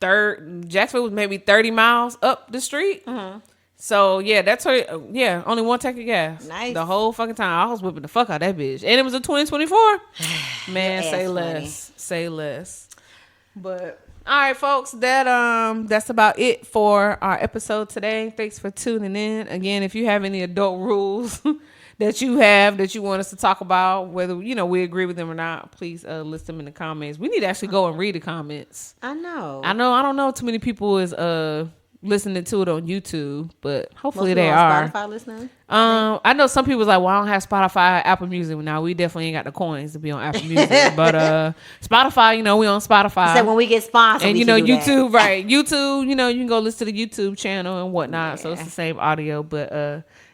30 miles up the street. Mm-hmm. So yeah, that's her. Yeah, only one tank of gas. Nice. The whole fucking time. I was whipping the fuck out of that bitch, and it was a 2024. Man, say less. Funny. Say less. But all right, folks, that's about it for our episode today. Thanks for tuning in. Again, if you have any adult rules that you want us to talk about, whether we agree with them or not, please list them in the comments. We need to actually go and read the comments. I know. I don't know too many people is listening to it on YouTube, but hopefully Most they are. Spotify listening? I know some people's like, well, I don't have Spotify, Apple Music. Now we definitely ain't got the coins to be on Apple Music, but Spotify, we on Spotify. So when we get sponsored, and we YouTube, right? YouTube, you can go listen to the YouTube channel and whatnot. Yeah. So it's the same audio, but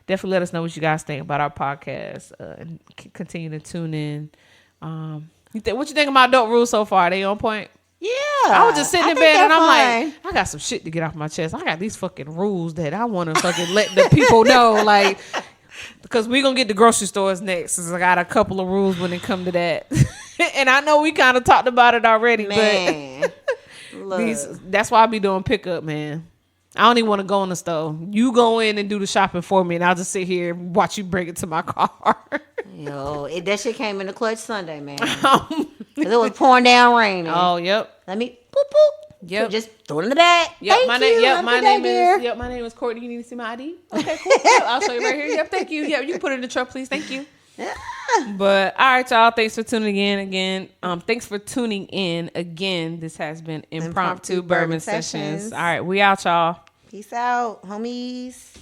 definitely let us know what you guys think about our podcast and continue to tune in. What you think about Adult Rules so far? Are they on point? Yeah, I was just sitting in bed and I'm like, I got some shit to get off my chest. I got these fucking rules that I want to fucking let the people know, like, because we gonna get the grocery stores next. Cause I got a couple of rules when it come to that, and I know we kind of talked about it already, man. But that's why I be doing pickup, man. I don't even want to go in the store. You go in and do the shopping for me, and I'll just sit here and watch you bring it to my car. Yo, that shit came in the clutch Sunday, man. Cause it was pouring down raining. Oh, yep. Let me boop boop. Yep. So just throw it in the bag. Yep. My name is Courtney. You need to see my ID? Okay, cool. Yep, I'll show you right here. Yep. Thank you. Yep. You can put it in the truck, please. Thank you. Yeah. But all right, y'all. Thanks for tuning in again. Thanks for tuning in again. This has been Impromptu Bourbon Sessions. All right, we out, y'all. Peace out, homies.